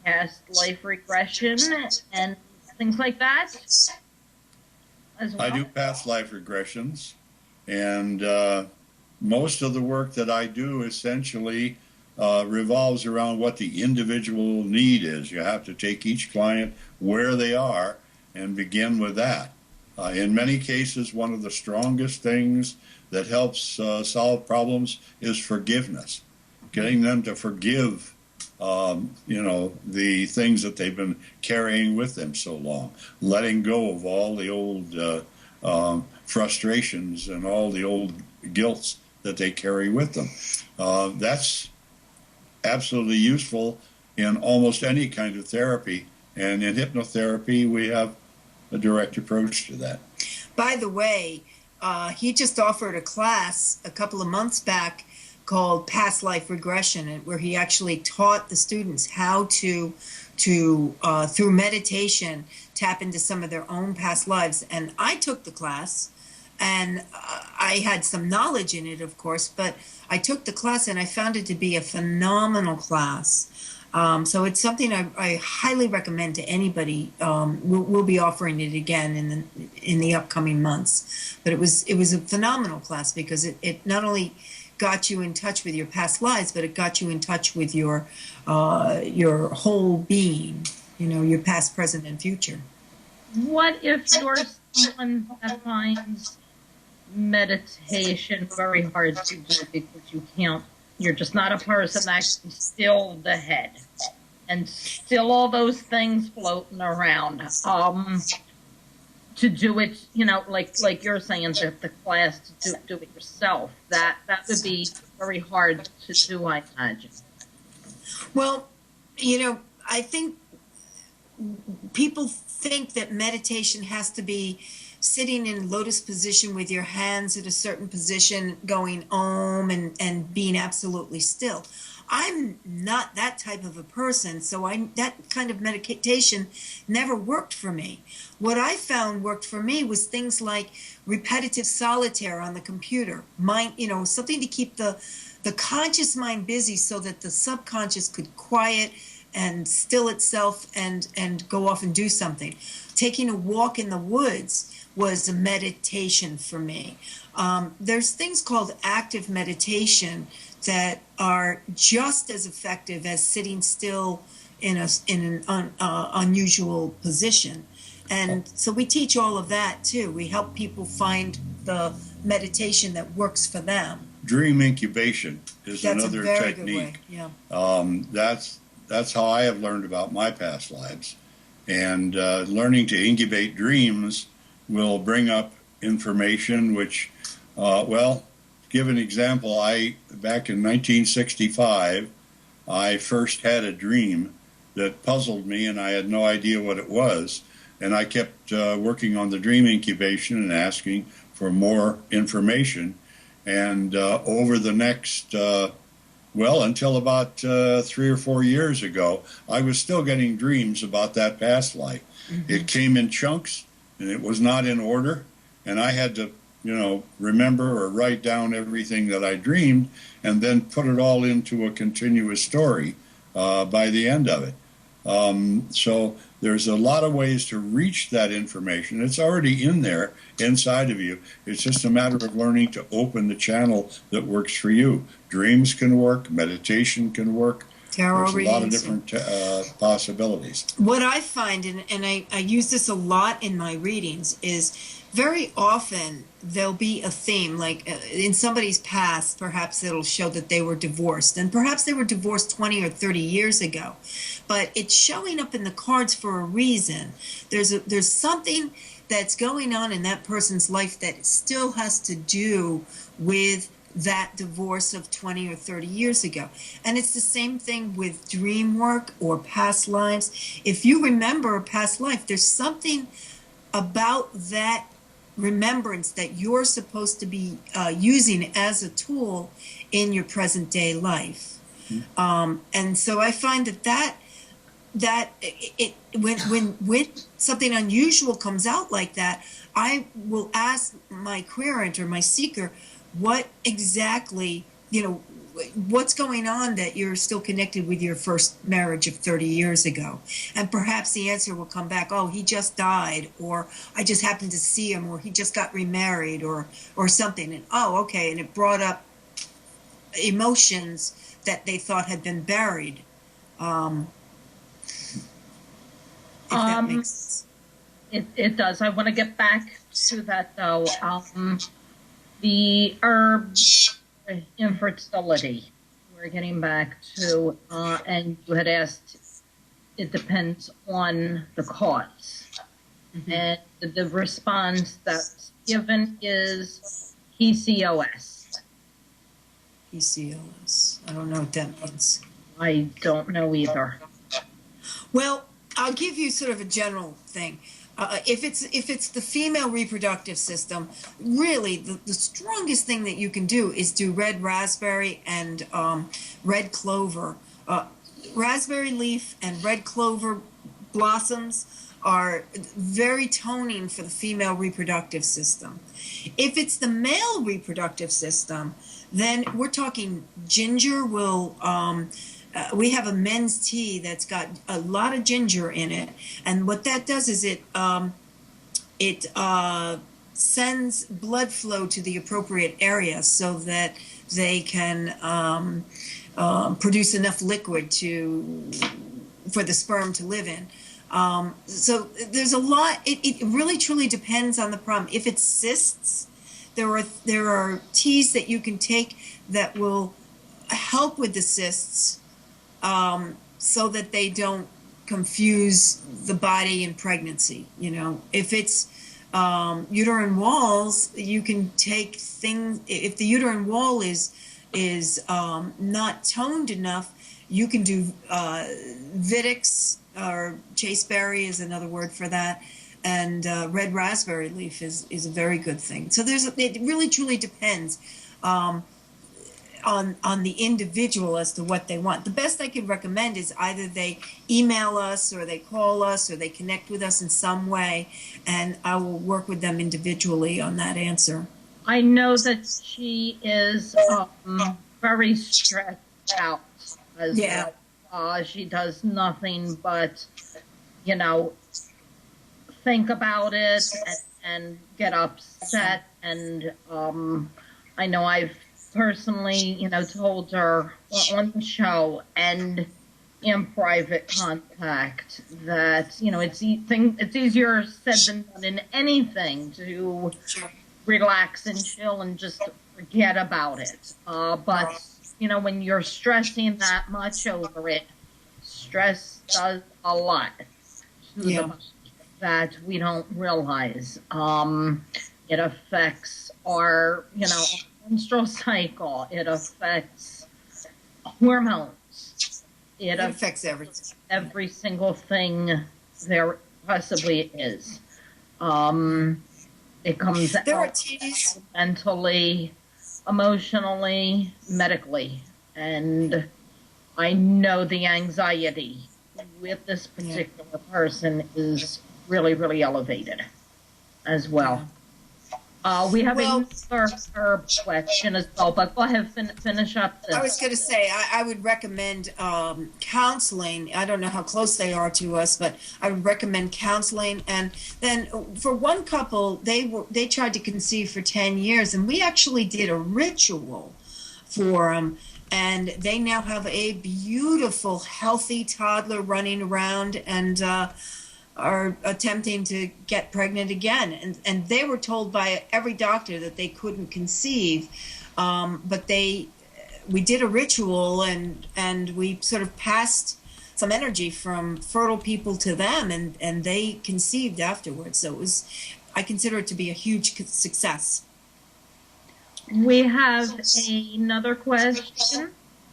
past life regression and things like that as well? I do past life regressions, and most of the work that I do essentially revolves around what the individual need is. You have to take each client where they are and begin with that. In many cases, one of the strongest things that helps solve problems is forgiveness. Getting them to forgive, the things that they've been carrying with them so long. Letting go of all the old frustrations and all the old guilts that they carry with them. That's absolutely useful in almost any kind of therapy. And in hypnotherapy, we have a direct approach to that. By the way, he just offered a class a couple of months back called Past Life Regression, where he actually taught the students how to through meditation, tap into some of their own past lives. And I took the class, and I had some knowledge in it, of course, but I took the class and I found it to be a phenomenal class. So it's something I highly recommend to anybody. We'll be offering it again in the upcoming months. But it was a phenomenal class because it not only got you in touch with your past lives, but it got you in touch with your whole being, your past, present, and future. What if you're someone that finds meditation very hard to do because you're just not a person that can still the head and still all those things floating around. To do it, like you're saying, the class to do it yourself, that would be very hard to do, I imagine. Well, I think people think that meditation has to be sitting in lotus position with your hands at a certain position, going om and being absolutely still. I'm not that type of a person, so that kind of meditation never worked for me. What I found worked for me was things like repetitive solitaire on the computer, something to keep the conscious mind busy so that the subconscious could quiet and still itself and go off and do something. Taking a walk in the woods was a meditation for me. There's things called active meditation that are just as effective as sitting still in an unusual position. And so we teach all of that too. We help people find the meditation that works for them. Dream incubation is another technique. Yeah. That's how I have learned about my past lives. And learning to incubate dreams will bring up information which, give an example. Back in 1965, I first had a dream that puzzled me, and I had no idea what it was. And I kept working on the dream incubation and asking for more information. And over the next, until about 3 or 4 years ago, I was still getting dreams about that past life. Mm-hmm. It came in chunks, and it was not in order. And I had to remember or write down everything that I dreamed and then put it all into a continuous story by the end of it. So there's a lot of ways to reach that information. It's already in there inside of you. It's just a matter of learning to open the channel that works for you. Dreams can work, meditation can work. Tarot There's a lot of different possibilities. What I find, and I use this a lot in my readings, is very often there'll be a theme, like in somebody's past, perhaps it'll show that they were divorced, and perhaps they were divorced 20 or 30 years ago, but it's showing up in the cards for a reason. There's something that's going on in that person's life that still has to do with that divorce of 20 or 30 years ago. And it's the same thing with dream work or past lives. If you remember a past life, there's something about that remembrance that you're supposed to be using as a tool in your present day life. And so I find that when something unusual comes out like that, I will ask my querent or my seeker, what exactly, what's going on that you're still connected with your first marriage of 30 years ago? And perhaps the answer will come back, oh, he just died, or I just happened to see him, or he just got remarried, or something. And oh, okay, and it brought up emotions that they thought had been buried. If that makes sense. It does. I want to get back to that, though. The herb infertility, we're getting back to, and you had asked, it depends on the cause. And the response that's given is PCOS. PCOS. I don't know what that means. I don't know either. Well, I'll give you sort of a general thing. If it's the female reproductive system, really the strongest thing that you can do is do red raspberry and red clover. Raspberry leaf and red clover blossoms are very toning for the female reproductive system. If it's the male reproductive system, then we're talking ginger will... we have a men's tea that's got a lot of ginger in it, and what that does is it sends blood flow to the appropriate area so that they can produce enough liquid for the sperm to live in. So there's a lot. It really truly depends on the problem. If it's cysts, there are teas that you can take that will help with the cysts. So that they don't confuse the body in pregnancy. If it's uterine walls, you can take things. If the uterine wall is not toned enough, you can do Vittix, or chasteberry is another word for that, and red raspberry leaf is a very good thing. So it really truly depends. On the individual as to what they want. The best I could recommend is either they email us or they call us or they connect with us in some way, and I will work with them individually on that answer. I know that she is very stressed out as well. She does nothing but, think about it and get upset. And I know I've personally, told her on the show and in private contact that, it's easier said than done in anything to relax and chill and just forget about it. But, when you're stressing that much over it, stress does a lot to the body that we don't realize. It affects our, menstrual cycle. It affects hormones. It affects everything. Every single thing there possibly is. It comes out mentally, emotionally, medically. And I know the anxiety with this particular person is really, really elevated as well. We have another herb question as well, but go ahead, finish up this. I was going to say, I would recommend counseling. I don't know how close they are to us, but I would recommend counseling. And then for one couple, they tried to conceive for 10 years, and we actually did a ritual for them. And they now have a beautiful, healthy toddler running around and are attempting to get pregnant again. And they were told by every doctor that they couldn't conceive. But we did a ritual and we sort of passed some energy from fertile people to them, and they conceived afterwards. So I consider it to be a huge success. We have another question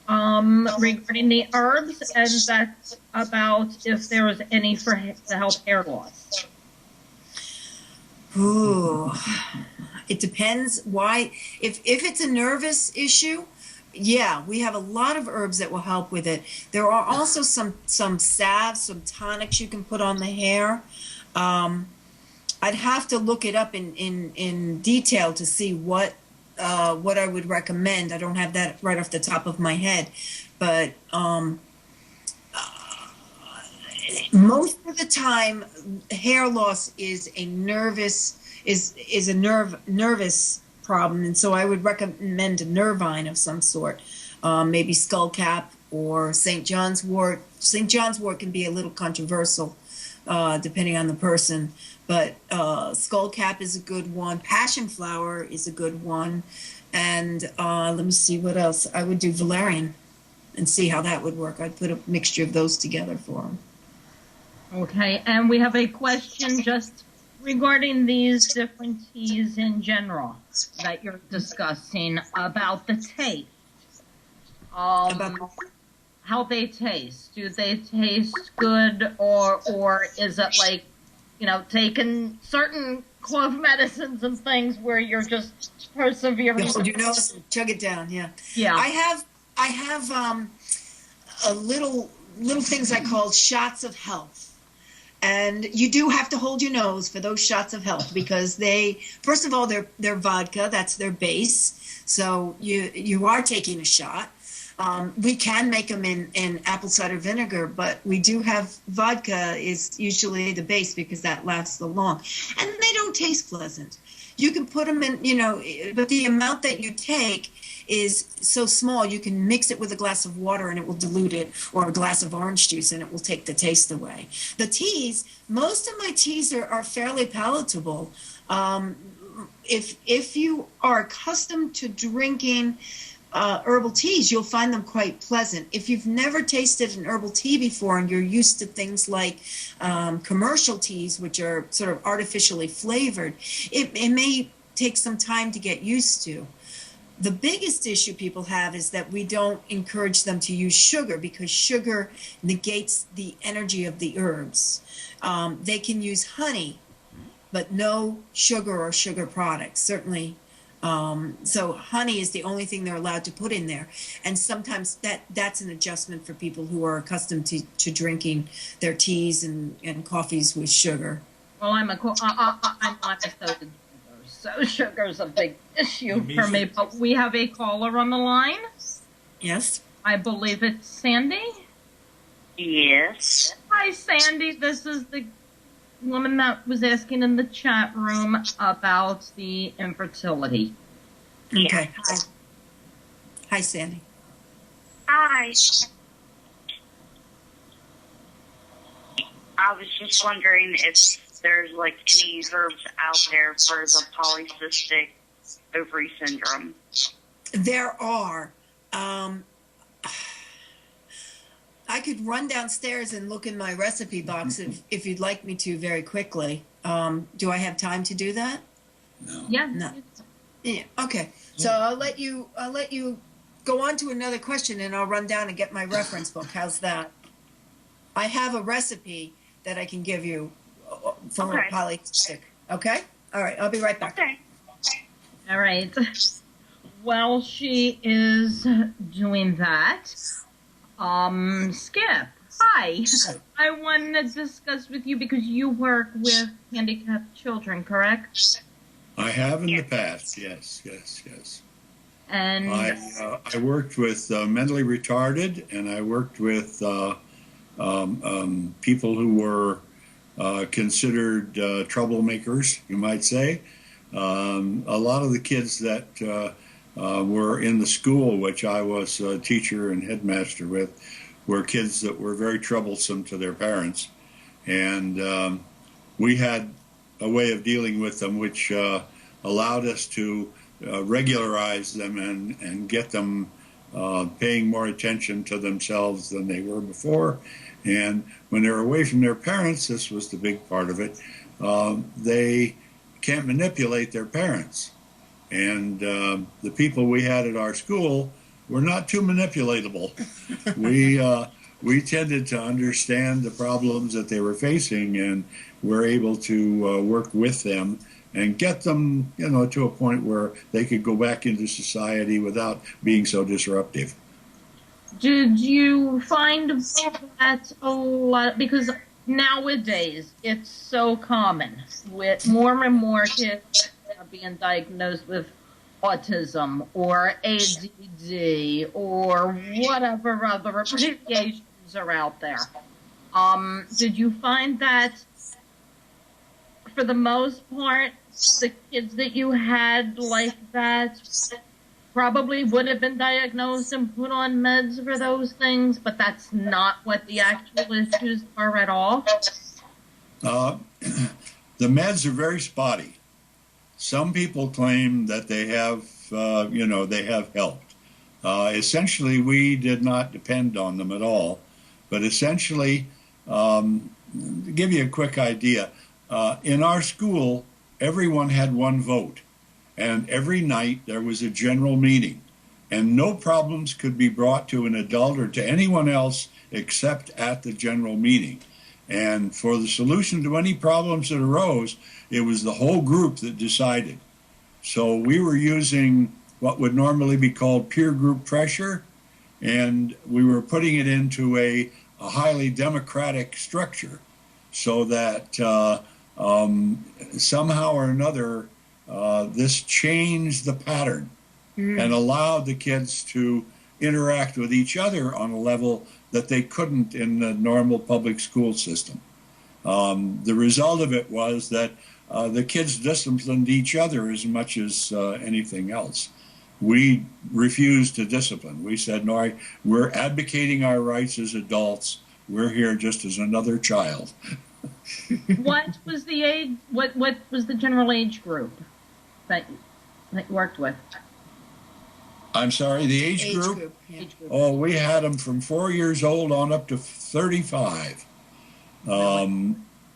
regarding the herbs, and that's about if there was any for to help hair loss. Ooh, it depends why. If it's a nervous issue, yeah, we have a lot of herbs that will help with it. There are also some salves, some tonics you can put on the hair. I'd have to look it up in detail to see what I would recommend. I don't have that right off the top of my head, but most of the time, hair loss is a nervous problem, and so I would recommend a nervine of some sort, maybe skullcap or St. John's wort. St. John's wort can be a little controversial, depending on the person, but skullcap is a good one. Passion flower is a good one, and let me see what else. I would do valerian, and see how that would work. I'd put a mixture of those together for them. Okay, and we have a question just regarding these different teas in general that you're discussing about the taste. How they taste. Do they taste good, or is it like, you know, taking certain cough medicines and things where you're just persevering? You hold your nose and chug it down. Yeah. Yeah. I have a little things I call shots of health. And you do have to hold your nose for those shots of health, because first of all, they're vodka. That's their base. So you are taking a shot. We can make them in apple cider vinegar, but we do have vodka is usually the base because that lasts so long. And they don't taste pleasant. You can put them in, you know, but the amount that you take is so small, you can mix it with a glass of water and it will dilute it, or a glass of orange juice and it will take the taste away. The teas, most of my teas are fairly palatable. If you are accustomed to drinking herbal teas, you'll find them quite pleasant. If you've never tasted an herbal tea before and you're used to things like commercial teas, which are sort of artificially flavored, it may take some time to get used to. The biggest issue people have is that we don't encourage them to use sugar, because sugar negates the energy of the herbs. They can use honey, but no sugar or sugar products, certainly. So honey is the only thing they're allowed to put in there. And sometimes that's an adjustment for people who are accustomed to drinking their teas and coffees with sugar. Well, I'm not a soda drinker, so sugar's a big issue for me. But we have a caller on the line. Yes. I believe it's Sandy. Yes. Hi, Sandy. This is the woman that was asking in the chat room about the infertility. Okay. Hi, Sandy. Hi. I was just wondering if there's like any herbs out there for the polycystic ovary syndrome. There are. I could run downstairs and look in my recipe box if you'd like me to very quickly. Do I have time to do that? No. Yeah. No. Yeah. Okay. So I'll let you go on to another question, and I'll run down and get my reference book. How's that? I have a recipe that I can give you for polycystic. Okay. All right. I'll be right back. Okay. All right. While she is doing that, Skip, hi. I want to discuss with you, because you work with handicapped children, correct? I have in the past, yes. And I worked with mentally retarded, and I worked with people who were considered troublemakers, you might say. A lot of the kids that were in the school, which I was a teacher and headmaster with, were kids that were very troublesome to their parents. And we had a way of dealing with them which allowed us to regularize them and get them paying more attention to themselves than they were before. And when they're away from their parents, this was the big part of it, they can't manipulate their parents. And the people we had at our school were not too manipulatable. We tended to understand the problems that they were facing, and were able to work with them and get them, to a point where they could go back into society without being so disruptive. Did you find that a lot, because nowadays it's so common with more and more kids are being diagnosed with autism or ADD or whatever other abbreviations are out there. Did you find that for the most part, the kids that you had like that probably would have been diagnosed and put on meds for those things, but that's not what the actual issues are at all? The meds are very spotty. Some people claim that they have, they have helped. Essentially, we did not depend on them at all. But essentially, to give you a quick idea, in our school, everyone had one vote. And every night there was a general meeting. And no problems could be brought to an adult or to anyone else except at the general meeting. And for the solution to any problems that arose, it was the whole group that decided. So we were using what would normally be called peer group pressure, and we were putting it into a highly democratic structure so that somehow or another this changed the pattern and allowed the kids to interact with each other on a level that they couldn't in the normal public school system. The result of it was that the kids disciplined each other as much as anything else. We refused to discipline. We said, no, we're advocating our rights as adults. We're here just as another child. What was the age? What was the general age group that you worked with? I'm sorry, the age group? Yeah. Oh, we had them from 4 years old on up to 35.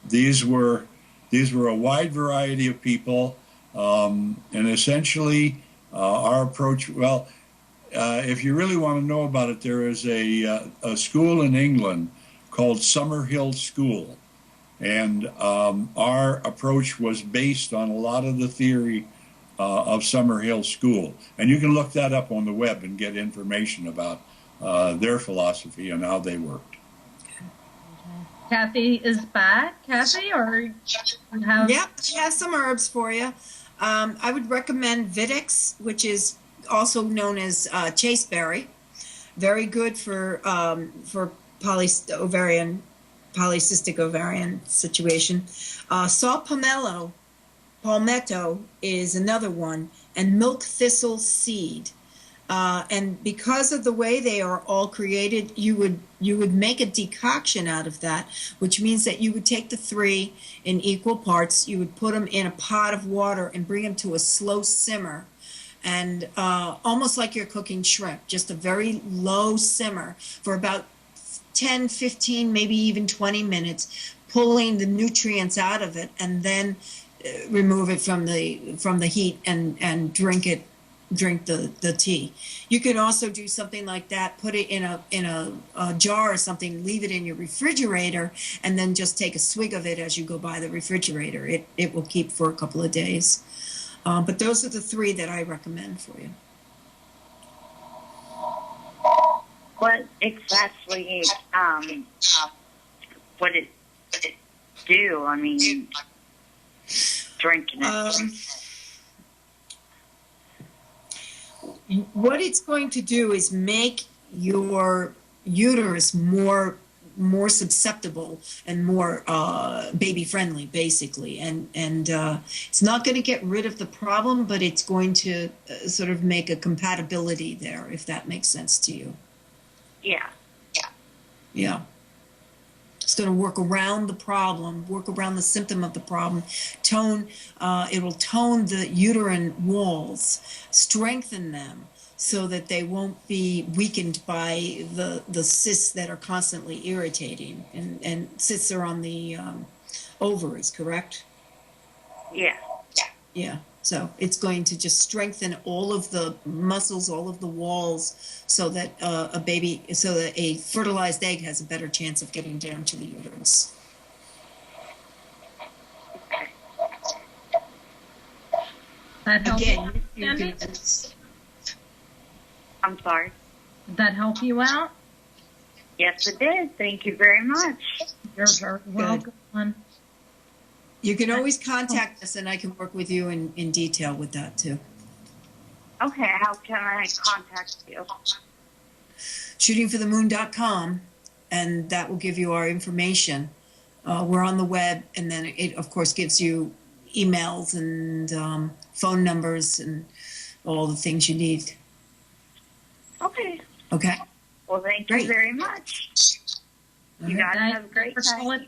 These were a wide variety of people, and essentially our approach. Well, if you really want to know about it, there is a school in England called Summerhill School, and our approach was based on a lot of the theory of Summerhill School, and you can look that up on the web and get information about their philosophy and how they worked. Kathy is back. Kathy, or you have? Yep, she has some herbs for you. I would recommend Vidix, which is also known as chaseberry. Very good for polycystic ovarian situation. Saw palmetto is another one, and milk thistle seed. And because of the way they are all created, you would make a decoction out of that, which means that you would take the three in equal parts, you would put them in a pot of water and bring them to a slow simmer, and almost like you're cooking shrimp, just a very low simmer for about 10, 15, maybe even 20 minutes, pulling the nutrients out of it, and then remove it from the heat and drink the tea. You can also do something like that, put it in a jar or something, leave it in your refrigerator, and then just take a swig of it as you go by the refrigerator. It will keep for a couple of days. But those are the three that I recommend for you. What exactly would it do? I mean, drinking it. What it's going to do is make your uterus more susceptible and more baby friendly, basically, and it's not going to get rid of the problem, but it's going to sort of make a compatibility there, if that makes sense to you. Yeah. It's going to work around the problem, work around the symptom of the problem, it'll tone the uterine walls, strengthen them so that they won't be weakened by the cysts that are constantly irritating. And cysts are on the ovaries, correct? Yeah. Yeah. So it's going to just strengthen all of the muscles, all of the walls, so that so that a fertilized egg has a better chance of getting down to the uterus. That help Again, you, you Sandy? can, I'm sorry. Did that help you out? Yes, it did. Thank you very much. You're very welcome. you can always contact us, and I can work with you in detail with that too. Okay, how can I contact you? Shootingforthemoon.com, and that will give you our information. We're on the web, and then it, of course, gives you emails and phone numbers and all the things you need. Okay. Okay? Well, thank Great. you very much. You guys have a great time.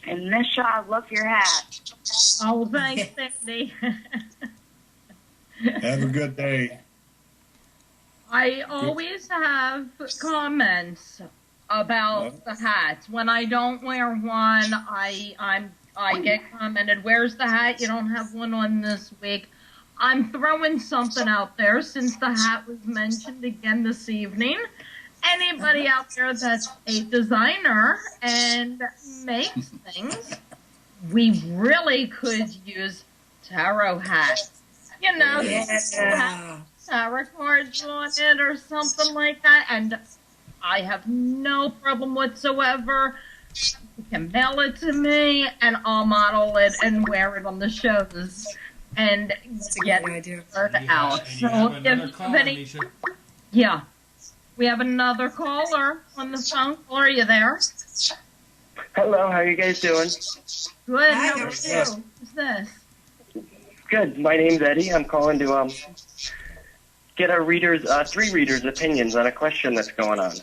And Misha, I love your hat. Oh, thanks, Sandy. Have a good day. I always have comments about the hats. When I don't wear one, I get commented, "Where's the hat? You don't have one on this week." I'm throwing something out there since the hat was mentioned again this evening. Anybody out there that's a designer and makes things, we really could use tarot hats. You know, Yeah. tarot cards on it or something like that. And I have no problem whatsoever. You can mail it to me and I'll model it and wear it on the shows and get it out. And you So have another if caller, any, Misha. yeah, we have another caller on the phone. Are you there? Hello, how are you guys doing? Good. Hi, How how are are you? Who's this? Good. My name's Eddie. I'm calling to get our readers, three readers' opinions on a question that's going on.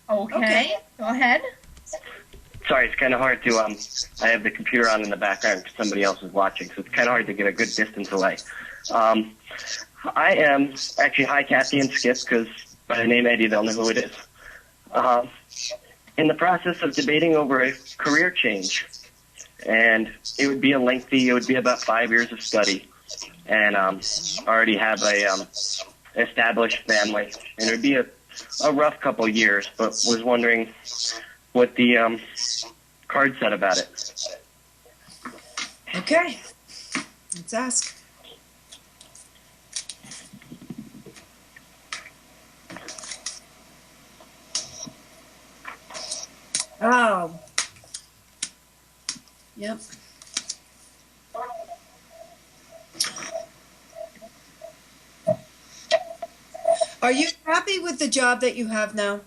Okay. Go ahead. Sorry, it's kind of hard to I have the computer on in the background because somebody else is watching, so it's kind of hard to get a good distance away. I am actually, hi Kathy and Skip, because by the name Eddie they'll know who it is. In the process of debating over a career change, and it would be about 5 years of study, and already have a established family, and it would be a rough couple years, but was wondering what the card said about it. Okay. Let's ask. Oh. Yep. Are you happy with the job that you have now?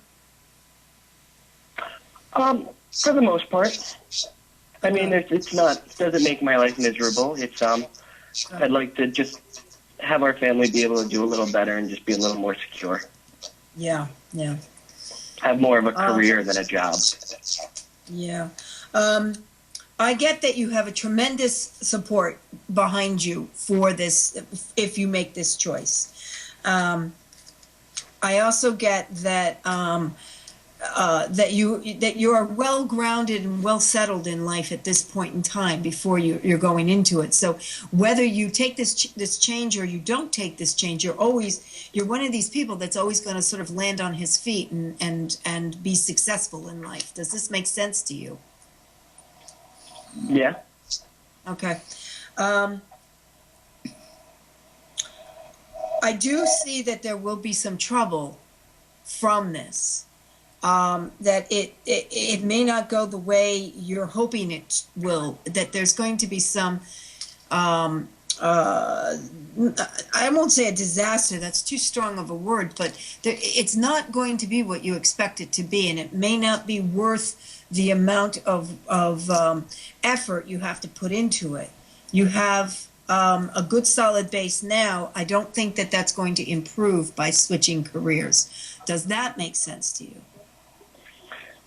For the most part. I mean, it doesn't make my life miserable. It's, I'd like to just have our family be able to do a little better and just be a little more secure. Yeah, yeah. Have more of a career than a job. Yeah. I get that you have a tremendous support behind you for this, if you make this choice. I also get that that you are well grounded and well settled in life at this point in time before you're going into it. So whether you take this change or you don't take this change, you're one of these people that's always going to sort of land on his feet and be successful in life. Does this make sense to you? Yeah. Okay. I do see that there will be some trouble from this. That it may not go the way you're hoping it will. That there's going to be some, I won't say a disaster, that's too strong of a word, but it's not going to be what you expect it to be, and it may not be worth the amount of effort you have to put into it. You have a good solid base now. I don't think that that's going to improve by switching careers. Does that make sense to you?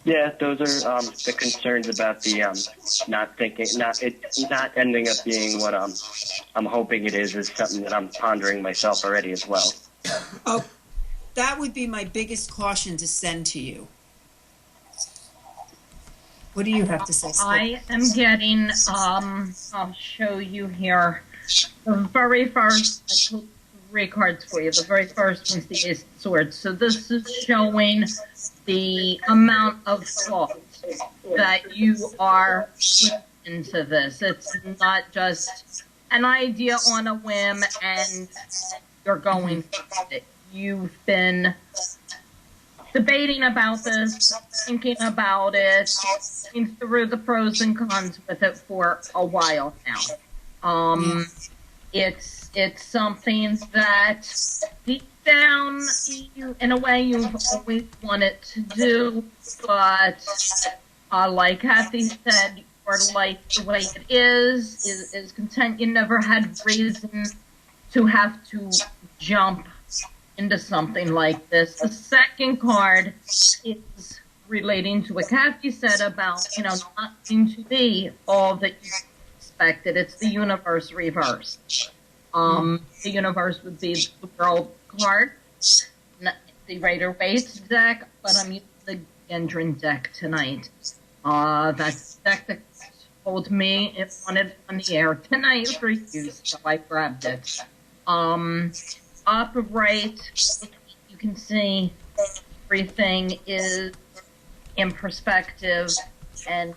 Yeah, those are the concerns about the not ending up being what I'm hoping it is something that I'm pondering myself already as well. Oh, that would be my biggest caution to send to you. What do you have to say, Skip? I am getting, I'll show you here. The very first, I pulled 3 cards for you. The very first was the Ace of Swords. So this is showing the amount of thought that you are putting into this. It's not just an idea on a whim and you're going with it. You've been debating about this, thinking about it, thinking through the pros and cons with it for a while now. It's something that deep down, you, in a way, you've always wanted to do, but like Kathy said, your life the way it is content. You never had reason to have to jump into something like this. The second card is relating to what Kathy said about, not being to be all that you expected. It's the universe reversed. The universe would be the world card, the Rider-Waite deck, but I'm using the Gendron deck tonight. That's the deck that told me it wanted on the air tonight for use, so I grabbed it. Up right, you can see everything is in perspective and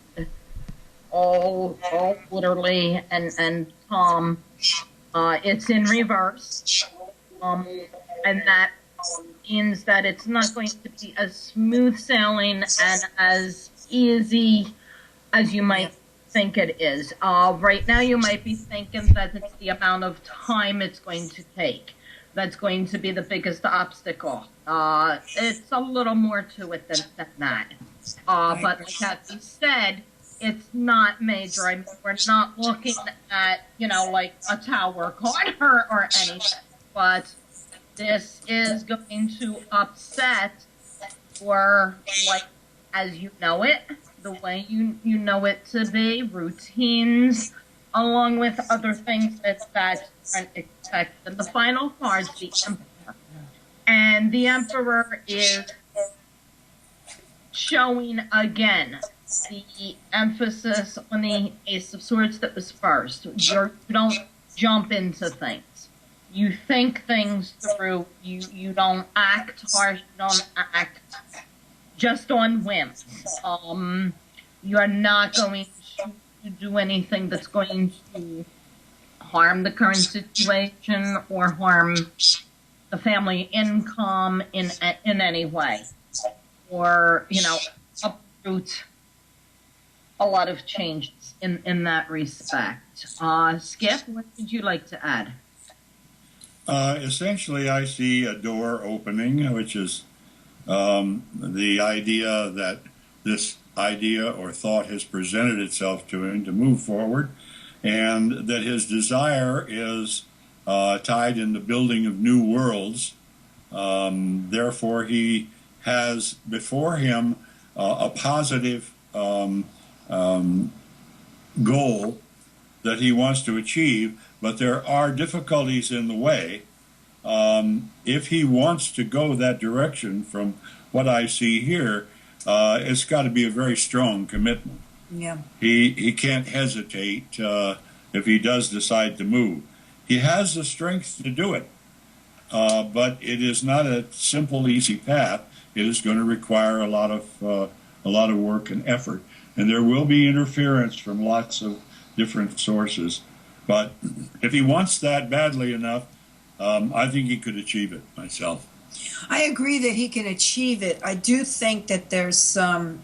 all literally and calm. It's in reverse, and that means that it's not going to be as smooth sailing and as easy as you might think it is. Right now, you might be thinking that it's the amount of time it's going to take that's going to be the biggest obstacle. It's a little more to it than that. But like Kathy said, it's not major. I mean, we're not looking at, like a tower card or anything. But this is going to upset or like as you know it, the way you know it to be, routines, along with other things that aren't expected. The final card's the Emperor. And the Emperor is showing again the emphasis on the Ace of Swords that was first. You don't jump into things. You think things through. You don't act harsh. You don't act just on whims. You are not going to do anything that's going to harm the current situation or harm the family income in any way, or uproot a lot of changes in that respect. Skip, what would you like to add? Essentially, I see a door opening, which is the idea that this idea or thought has presented itself to him to move forward, and that his desire is tied in the building of new worlds. Therefore, he has before him a positive goal that he wants to achieve, but there are difficulties in the way. If he wants to go that direction, from what I see here, it's got to be a very strong commitment. Yeah. He can't hesitate if he does decide to move. He has the strength to do it, but it is not a simple, easy path. It is going to require a lot of work and effort, and there will be interference from lots of different sources. But if he wants that badly enough, I think he could achieve it myself. I agree that he can achieve it. I do think that there's some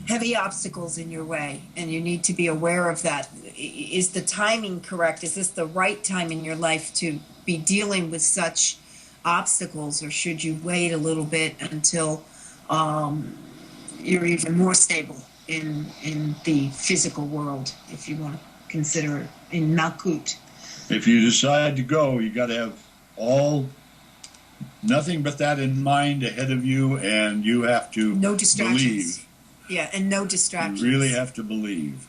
heavy obstacles in your way, and you need to be aware of that. Is the timing correct? Is this the right time in your life to be dealing with such obstacles, or should you wait a little bit until you're even more stable in the physical world, if you want to consider it in Malkut? If you decide to go, you got to have nothing but that in mind ahead of you, and you have to no distractions. Believe. Yeah, and no distractions. You really have to believe.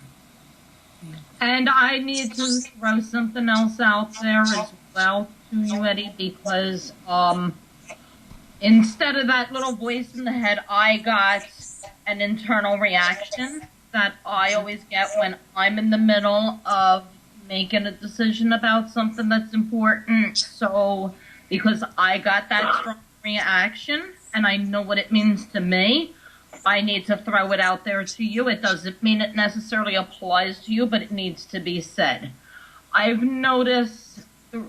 And I need to throw something else out there as well to you, Eddie, because instead of that little voice in the head, I got an internal reaction that I always get when I'm in the middle of making a decision about something that's important. So, because I got that strong reaction and I know what it means to me, I need to throw it out there to you. It doesn't mean it necessarily applies to you, but it needs to be said. I've noticed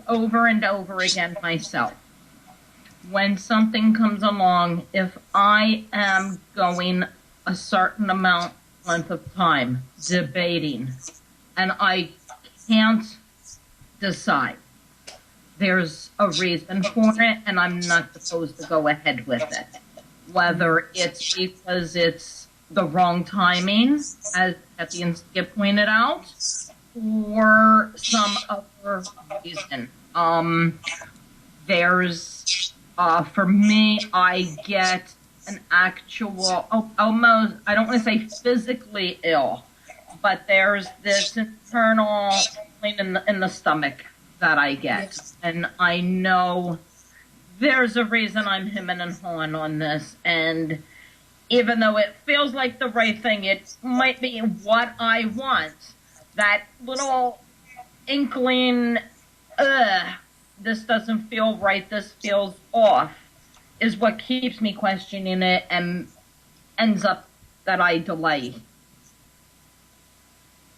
over and over again myself, when something comes along, if I am going a certain length of time debating and I can't decide, there's a reason for it and I'm not supposed to go ahead with it. Whether it's because it's the wrong timing, as Kathy and Skip pointed out, or some other reason. There's, for me, I get an actual, almost, I don't want to say physically ill, but there's this internal feeling in the stomach that I get. And I know there's a reason I'm hemming and hawing on this. And even though it feels like the right thing, it might be what I want. That little inkling, this doesn't feel right, this feels off, is what keeps me questioning it and ends up that I delay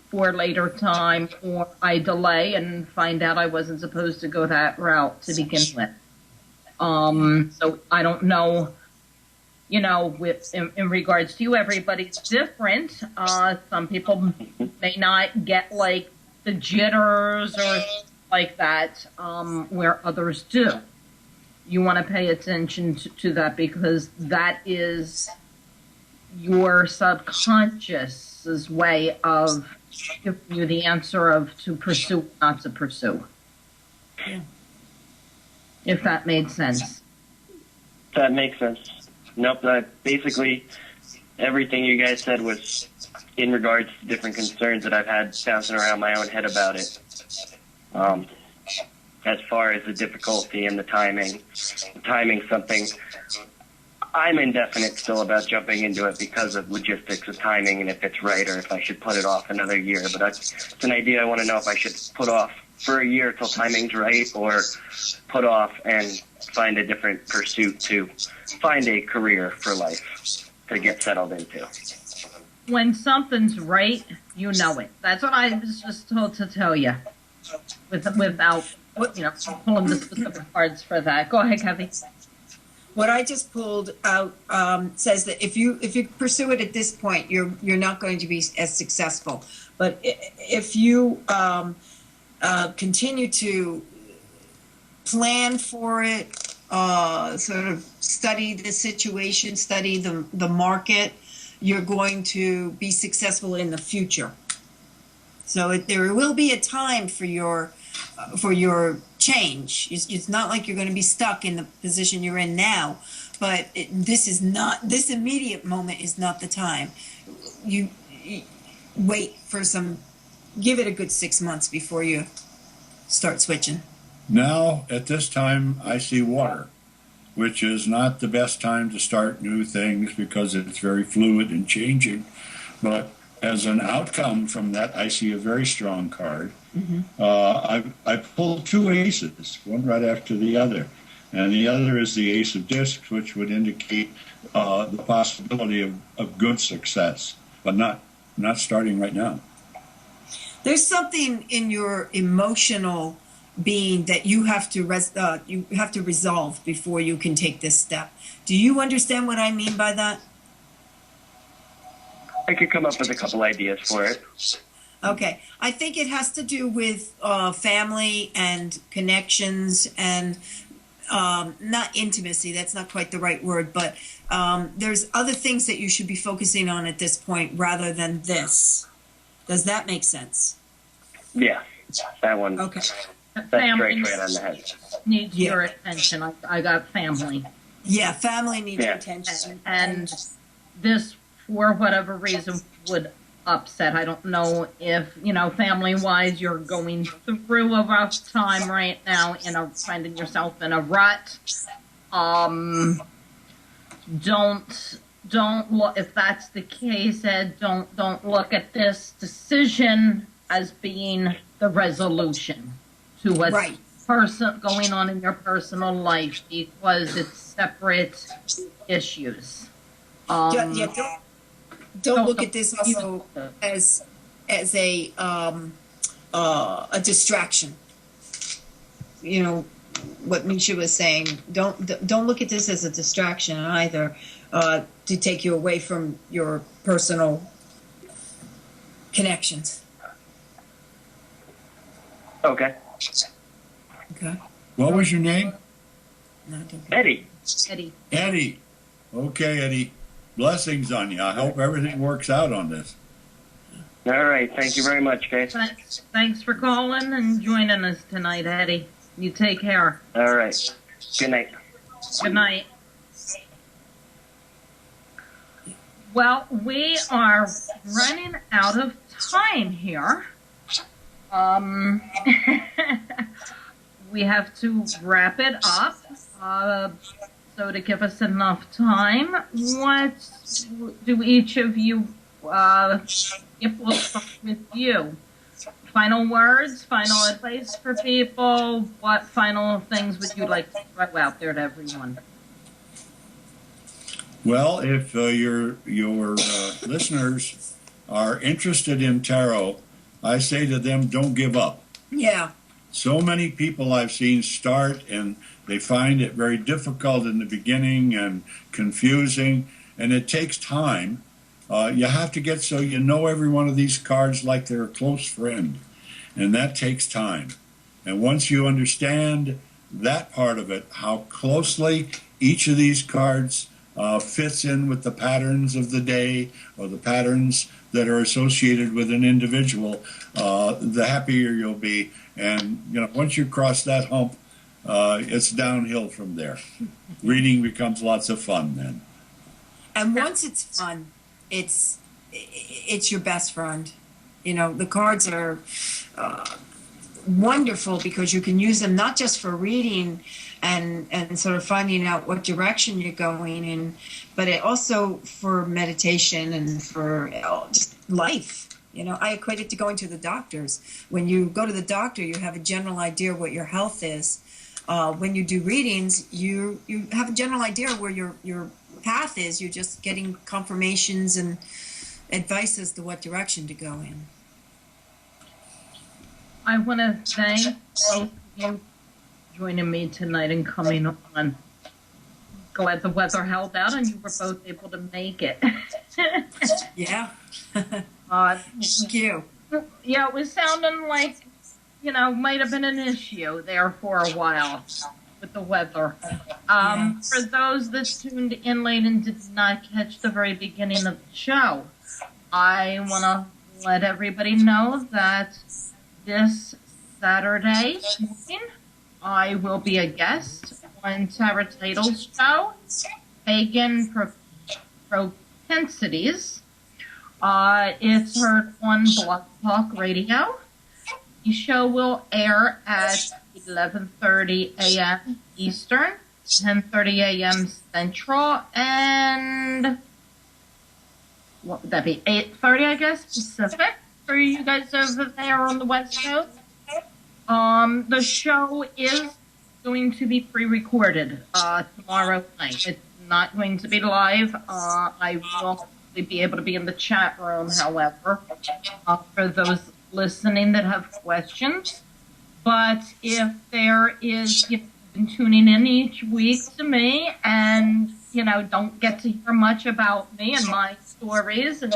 for later time, or I delay and find out I wasn't supposed to go that route to begin with. So I don't know, you know, in regards to you, everybody's different. Some people may not get like the jitters or like that, where others do. You want to pay attention to that, because that is your subconscious's way of giving you the answer of to pursue, not to pursue. Yeah. If that made sense. That makes sense. Nope, basically everything you guys said was in regards to different concerns that I've had bouncing around my own head about it. As far as the difficulty and the timing something I'm indefinite still about jumping into it because of logistics of timing and if it's right or if I should put it off another year. But it's an idea I want to know if I should put off for a year till timing's right, or put off and find a different pursuit to find a career for life to get settled into. When something's right, you know it. That's what I was just told to tell you, without, you know, pulling the specific cards for that. Go ahead, Kathy. What I just pulled out says that if you pursue it at this point, you're not going to be as successful. But if you continue to plan for it, sort of study the situation, study the market, you're going to be successful in the future. So there will be a time for your change. It's not like you're going to be stuck in the position you're in now, but this immediate moment is not the time. You wait for give it a good 6 months before you start switching. Now, at this time, I see water, which is not the best time to start new things because it's very fluid and changing. But as an outcome from that, I see a very strong card. Mm-hmm. I pulled two aces, one right after the other. And the other is the ace of discs, which would indicate the possibility of good success, but not starting right now. There's something in your emotional being that you have to resolve before you can take this step. Do you understand what I mean by that? I could come up with a couple ideas for it. Okay. I think it has to do with family and connections and not intimacy. That's not quite the right word, but there's other things that you should be focusing on at this point rather than this. Does that make sense? Yeah, that one. Okay. That's Family right on the head. needs your attention. I got family. Yeah, family needs your attention. And this, for whatever reason, would upset. I don't know if, family-wise, you're going through a rough time right now, finding yourself in a rut. Don't look, if that's the case, Ed, don't look at this decision as being the resolution to what's Right. going on in your personal life, because it's separate issues. Don't look at this also as a distraction. You know what Misha was saying. Don't look at this as a distraction either, to take you away from your personal connections. Okay. Okay. What was your name? Eddie. Eddie. Okay, Eddie. Blessings on you. I hope everything works out on this. All right. Thank you very much, guys. Thanks for calling and joining us tonight, Eddie. You take care. All right. Good night. Good night. Well, we are running out of time here. We have to wrap it up. So to give us enough time, what do each of you, if we'll start with you, final words, final advice for people, what final things would you like to throw out there to everyone? Well, if your listeners are interested in tarot, I say to them, don't give up. Yeah. So many people I've seen start and they find it very difficult in the beginning and confusing, and it takes time. You have to get so you know every one of these cards like they're a close friend, and that takes time. And once you understand that part of it, how closely each of these cards fits in with the patterns of the day or the patterns that are associated with an individual, the happier you'll be. And once you cross that hump, it's downhill from there. Reading becomes lots of fun then. And once it's fun, it's your best friend. The cards are wonderful because you can use them not just for reading and sort of finding out what direction you're going in, but also for meditation and for just life. I equate it to going to the doctors. When you go to the doctor, you have a general idea what your health is. When you do readings, you have a general idea where your path is. You're just getting confirmations and advice as to what direction to go in. I want to thank both of you joining me tonight and coming on. Glad the weather held out and you were both able to make it. Yeah. Thank you. Yeah, it was sounding like, might have been an issue there for a while with the weather. For those that tuned in late and did not catch the very beginning of the show, I want to let everybody know that this Saturday morning, I will be a guest on Tara Title's show, Pagan Propensities. It's heard on Blog Talk Radio. The show will air at 11:30 a.m. Eastern, 10:30 a.m. Central, and what would that be? 8:30, I guess, Pacific for you guys over there on the West Coast. The show is going to be pre-recorded tomorrow night. It's not going to be live. I will be able to be in the chat room, however, for those listening that have questions. But if there is, you've been tuning in each week to me and, don't get to hear much about me and my stories and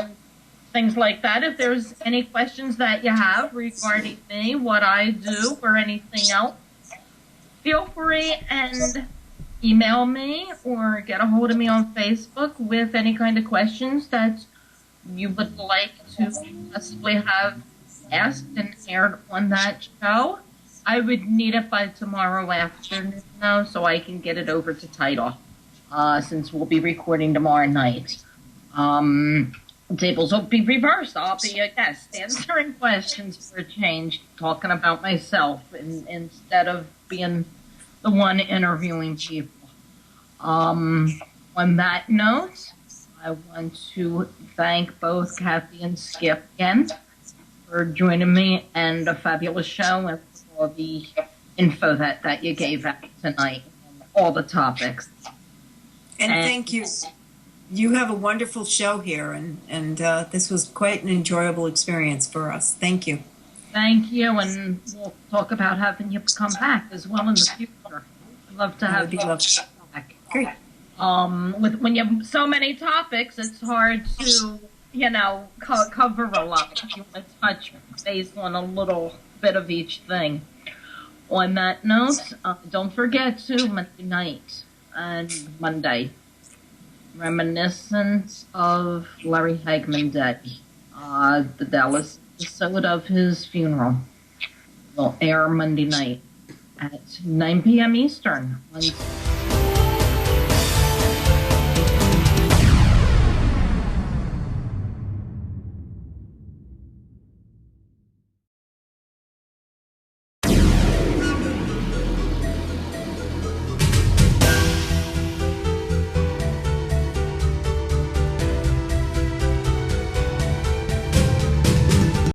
things like that, if there's any questions that you have regarding me, what I do, or anything else, feel free and email me or get a hold of me on Facebook with any kind of questions that you would like to possibly have asked and aired on that show. I would need it by tomorrow afternoon, though, so I can get it over to Title, since we'll be recording tomorrow night. Tables will be reversed. I'll be a guest answering questions for a change, talking about myself instead of being the one interviewing people. On that note, I want to thank both Kathy and Skip again for joining me, and a fabulous show, and for all the info that you gave out tonight, and all the topics. And thank you. You have a wonderful show here, and this was quite an enjoyable experience for us. Thank you. Thank you, and we'll talk about having you come back as well in the future. I'd love to have you back. Great. When you have so many topics, it's hard to, cover a lot. You want to touch base on a little bit of each thing. On that note, don't forget to Monday night and Monday, reminiscence of Larry Hagman Day, the Dallas episode of his funeral will air Monday night at 9 p.m. Eastern on